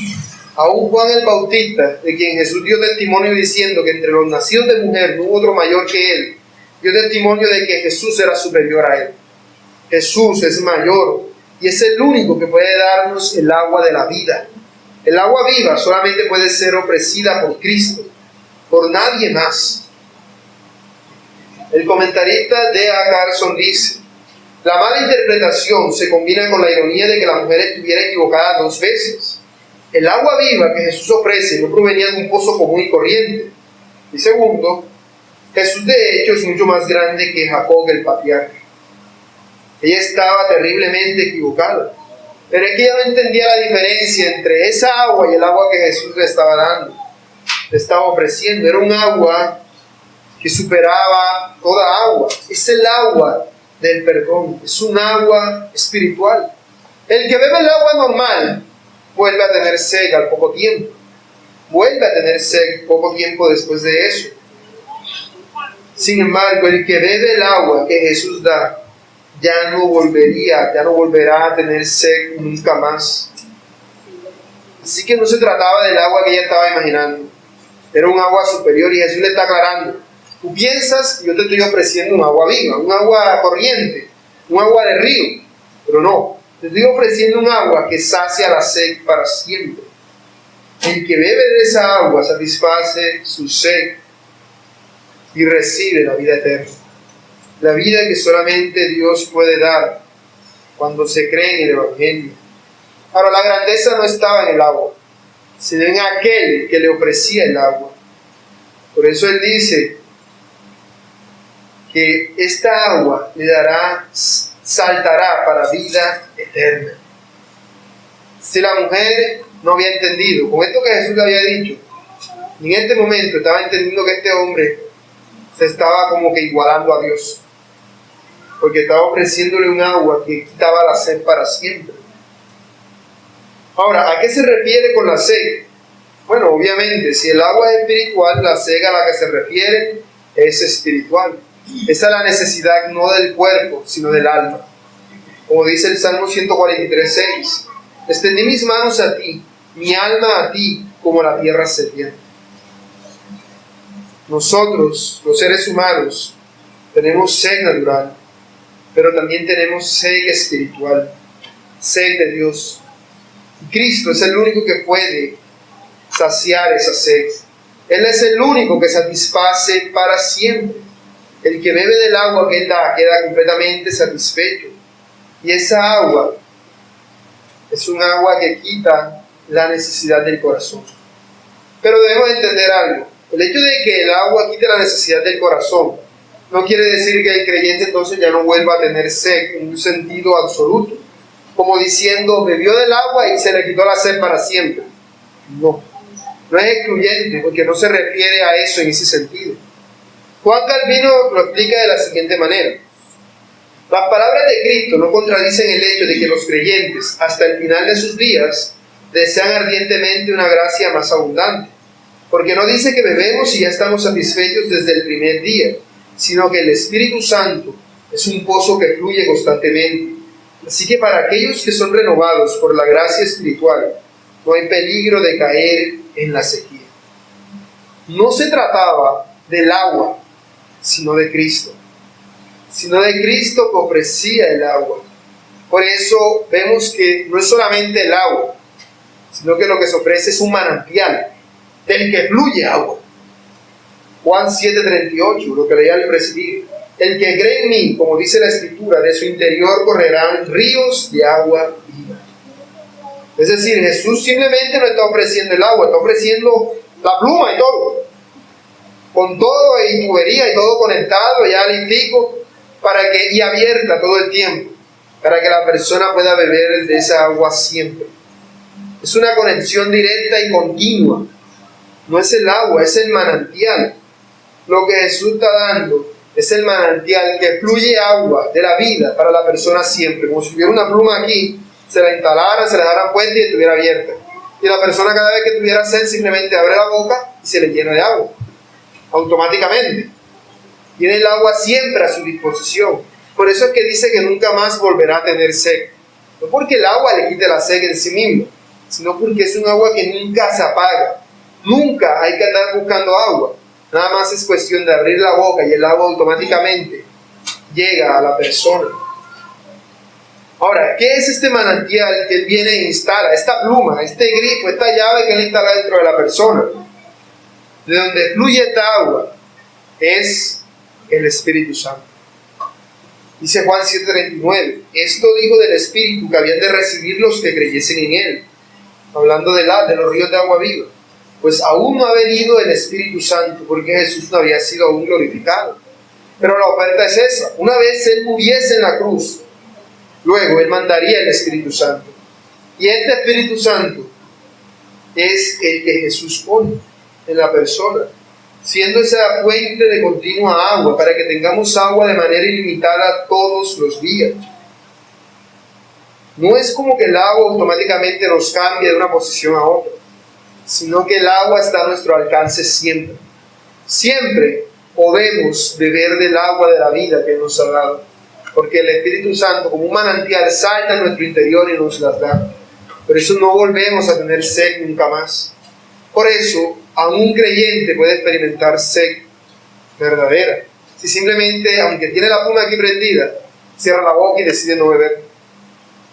Aún Juan el Bautista, de quien Jesús dio testimonio diciendo que entre los nacidos de mujer no hubo otro mayor que él, dio testimonio de que Jesús era superior a él. Jesús es mayor y es el único que puede darnos el agua de la vida. El agua viva solamente puede ser ofrecida por Cristo, por nadie más. El comentarista D.A. Carson dice: la mala interpretación se combina con la ironía de que la mujer estuviera equivocada 2 veces. El agua viva que Jesús ofrece no provenía de un pozo común y corriente. Y segundo, Jesús de hecho es mucho más grande que Jacob el patriarca. Ella estaba terriblemente equivocada, pero es que ella no entendía la diferencia entre esa agua y el agua que Jesús le estaba dando, le estaba ofreciendo. Era un agua que superaba toda agua. Es el agua del perdón, es un agua espiritual. El que bebe el agua normal vuelve a tener sed al poco tiempo, vuelve a tener sed poco tiempo después de eso. Sin embargo, el que bebe el agua que Jesús da ya no volverá a tener sed nunca más. Así que no se trataba del agua que ella estaba imaginando, era un agua superior, y Jesús le está aclarando: tú piensas que yo te estoy ofreciendo un agua viva, un agua corriente, un agua de río, pero no, te estoy ofreciendo un agua que sacia la sed para siempre. El que bebe de esa agua satisface su sed y recibe la vida eterna, la vida que solamente Dios puede dar cuando se cree en el Evangelio. Ahora, la grandeza no estaba en el agua, sino en aquel que le ofrecía el agua. Por eso Él dice que esta agua le saltará para vida eterna. Si la mujer no había entendido, con esto que Jesús le había dicho, en este momento estaba entendiendo que este hombre se estaba como que igualando a Dios, porque estaba ofreciéndole un agua que quitaba la sed para siempre. Ahora, ¿a qué se refiere con la sed? Bueno, obviamente, si el agua es espiritual, la sed a la que se refiere es espiritual. Esa es la necesidad no del cuerpo, sino del alma. Como dice el Salmo 143:6: extendí mis manos a ti, mi alma a ti, como la tierra sedienta. Nosotros, los seres humanos, tenemos sed natural, pero también tenemos sed espiritual, sed de Dios. Y Cristo es el único que puede saciar esa sed. Él es el único que satisface para siempre. El que bebe del agua que Él da queda completamente satisfecho. Y esa agua es un agua que quita la necesidad del corazón. Pero debemos entender algo. El hecho de que el agua quite la necesidad del corazón no quiere decir que el creyente entonces ya no vuelva a tener sed en un sentido absoluto, como diciendo bebió del agua y se le quitó la sed para siempre. No es excluyente, porque no se refiere a eso en ese sentido. Juan Calvino lo explica de la siguiente manera: las palabras de Cristo no contradicen el hecho de que los creyentes hasta el final de sus días desean ardientemente una gracia más abundante, porque no dice que bebemos y ya estamos satisfechos desde el primer día, sino que el Espíritu Santo es un pozo que fluye constantemente. Así que para aquellos que son renovados por la gracia espiritual, no hay peligro de caer en la sequía. No se trataba del agua, sino de Cristo. Sino de Cristo que ofrecía el agua. Por eso vemos que no es solamente el agua, sino que lo que se ofrece es un manantial del que fluye agua. Juan 7:38, lo que leía al presidir: el que cree en mí, como dice la Escritura, de su interior correrán ríos de agua viva. Es decir, Jesús simplemente no está ofreciendo el agua, está ofreciendo la pluma y todo, con todo y tubería y todo conectado ya al pico, y abierta todo el tiempo, para que la persona pueda beber de esa agua siempre. Es una conexión directa y continua. No es el agua, es el manantial. Lo que Jesús está dando es el manantial que fluye agua de la vida para la persona siempre. Como si hubiera una pluma aquí, se la instalara, se la dejara puesta y estuviera abierta. Y la persona cada vez que tuviera sed simplemente abre la boca y se le llena de agua. Automáticamente. Tiene el agua siempre a su disposición. Por eso es que dice que nunca más volverá a tener sed. No porque el agua le quite la sed en sí mismo, sino porque es un agua que nunca se apaga. Nunca hay que andar buscando agua. Nada más es cuestión de abrir la boca y el agua automáticamente llega a la persona. Ahora, ¿qué es este manantial que Él viene e instala? Esta pluma, este grifo, esta llave que Él instala dentro de la persona. De donde fluye esta agua es el Espíritu Santo. Dice Juan 7:39, esto dijo del Espíritu que habían de recibir los que creyesen en Él, hablando de los ríos de agua viva. Pues aún no ha venido el Espíritu Santo, porque Jesús no había sido aún glorificado. Pero la oferta es esa: una vez Él muriese en la cruz, luego Él mandaría el Espíritu Santo. Y este Espíritu Santo es el que Jesús pone en la persona, siendo esa fuente de continua agua, para que tengamos agua de manera ilimitada todos los días. No es como que el agua automáticamente nos cambie de una posición a otra, sino que el agua está a nuestro alcance siempre. Siempre podemos beber del agua de la vida que nos ha dado, porque el Espíritu Santo, como un manantial, salta en nuestro interior y nos las da. Por eso no volvemos a tener sed nunca más. Por eso, aún un creyente puede experimentar sed verdadera, si simplemente, aunque tiene la pluma aquí prendida, cierra la boca y decide no beber.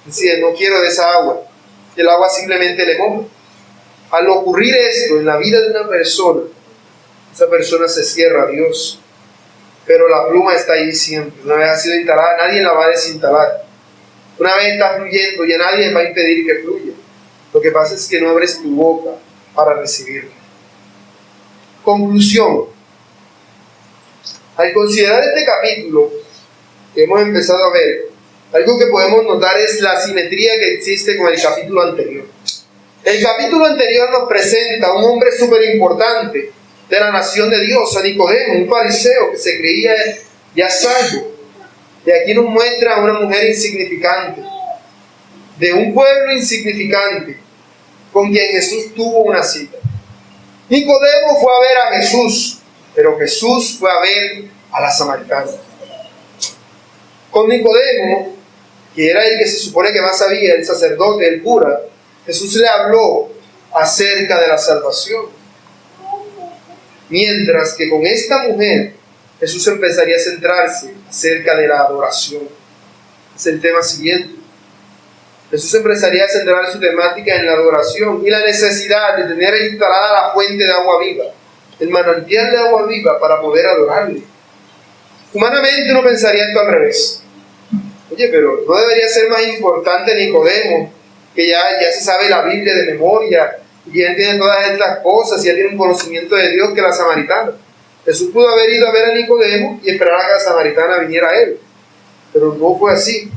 Decide, no quiero de esa agua. Y el agua simplemente le moja. Al ocurrir esto en la vida de una persona, esa persona se cierra a Dios. Pero la pluma está ahí siempre. Una vez ha sido instalada, nadie la va a desinstalar. Una vez está fluyendo, ya nadie va a impedir que fluya. Lo que pasa es que no abres tu boca para recibirla. Conclusión. Al considerar este capítulo que hemos empezado a ver, algo que podemos notar es la simetría que existe con el capítulo anterior. El capítulo anterior nos presenta a un hombre súper importante de la nación de Dios, a Nicodemo, un fariseo que se creía ya salvo. Y aquí nos muestra a una mujer insignificante, de un pueblo insignificante, con quien Jesús tuvo una cita. Nicodemo fue a ver a Jesús, pero Jesús fue a ver a la samaritana. Con Nicodemo, que era el que se supone que más sabía, el sacerdote, el cura, Jesús le habló acerca de la salvación. Mientras que con esta mujer, Jesús empezaría a centrarse acerca de la adoración. Es el tema siguiente. Jesús empezaría a centrar su temática en la adoración y la necesidad de tener instalada la fuente de agua viva, el manantial de agua viva, para poder adorarle. Humanamente uno pensaría esto al revés. Oye, pero ¿no debería ser más importante Nicodemo, que ya se sabe la Biblia de memoria, y ya entiende todas estas cosas, y ya tiene un conocimiento de Dios, que la samaritana? Jesús pudo haber ido a ver a Nicodemo y esperar a que la samaritana viniera a él, pero no fue así.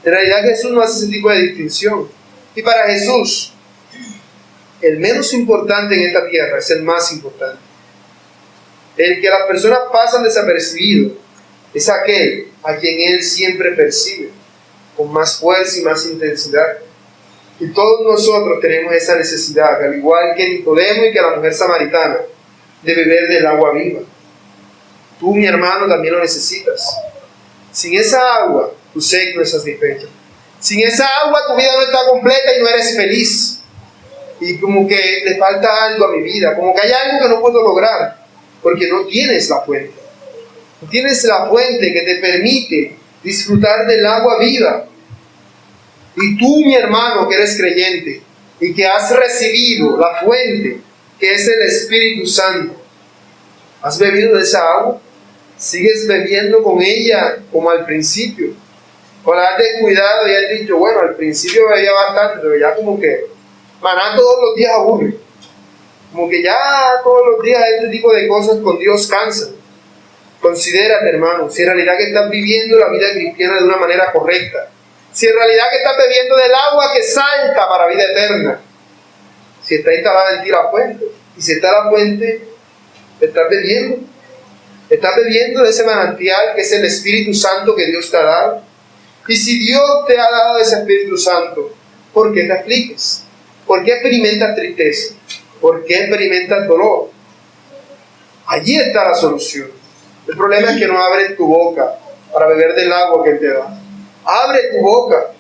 En realidad Jesús no hace ese tipo de distinción. Y para Jesús, el menos importante en esta tierra es el más importante. El que las personas pasan desapercibido es aquel a quien Él siempre percibe, con más fuerza y más intensidad. Y todos nosotros tenemos esa necesidad, al igual que Nicodemo y que la mujer samaritana, de beber del agua viva. Tú, mi hermano, también lo necesitas. Sin esa agua, tu sed no es satisfecha. Sin esa agua, tu vida no está completa y no eres feliz. Y como que le falta algo a mi vida, como que hay algo que no puedo lograr, porque no tienes la fuente. No tienes la fuente que te permite disfrutar del agua viva. Y tú, mi hermano, que eres creyente y que has recibido la fuente, que es el Espíritu Santo, ¿has bebido de esa agua? ¿Sigues bebiendo con ella como al principio? ¿O la has descuidado y has dicho, bueno, al principio bebía bastante, pero ya como que maná todos los días aburre? Como que ya todos los días este tipo de cosas con Dios cansan. Considérate, hermano, si en realidad que estás viviendo la vida cristiana de una manera correcta, si en realidad que estás bebiendo del agua que salta para vida eterna, si está instalada en ti la fuente, y si está la fuente, estás bebiendo de ese manantial que es el Espíritu Santo que Dios te ha dado. Y si Dios te ha dado ese Espíritu Santo, ¿por qué te afliges? ¿Por qué experimentas tristeza? ¿Por qué experimentas dolor? Allí está la solución. El problema es que no abres tu boca para beber del agua que Él te da. Abre tu boca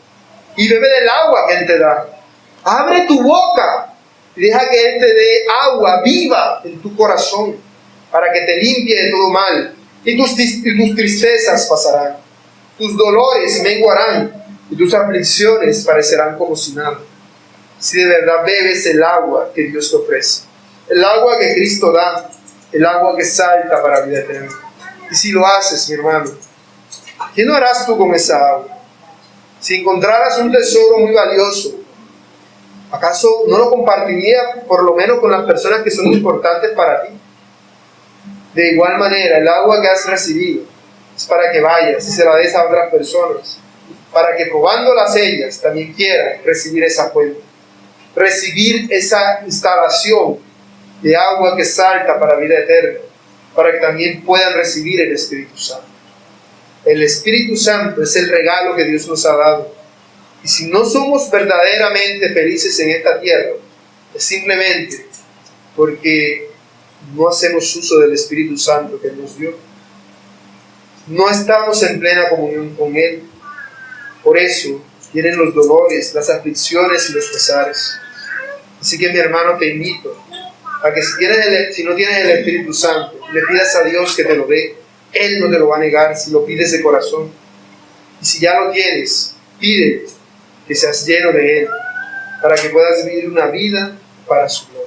y bebe del agua que Él te da. Abre tu boca y deja que Él te dé agua viva en tu corazón para que te limpie de todo mal. Y tus tristezas pasarán. Tus dolores menguarán y tus aflicciones parecerán como si nada. Si de verdad bebes el agua que Dios te ofrece, el agua que Cristo da, el agua que salta para vida eterna. Y si lo haces, mi hermano, ¿qué no harás tú con esa agua? Si encontraras un tesoro muy valioso, ¿acaso no lo compartirías por lo menos con las personas que son importantes para ti? De igual manera, el agua que has recibido es para que vayas y se la des a otras personas, para que probándolas ellas también quieran recibir esa fuente, recibir esa instalación de agua que salta para vida eterna, para que también puedan recibir el Espíritu Santo. El Espíritu Santo es el regalo que Dios nos ha dado. Y si no somos verdaderamente felices en esta tierra, es simplemente porque no hacemos uso del Espíritu Santo que Él nos dio. No estamos en plena comunión con Él. Por eso vienen los dolores, las aflicciones y los pesares. Así que, mi hermano, te invito a que si no tienes el Espíritu Santo, le pidas a Dios que te lo dé. Él no te lo va a negar si lo pides de corazón. Y si ya lo tienes, pide que seas lleno de Él, para que puedas vivir una vida para su gloria.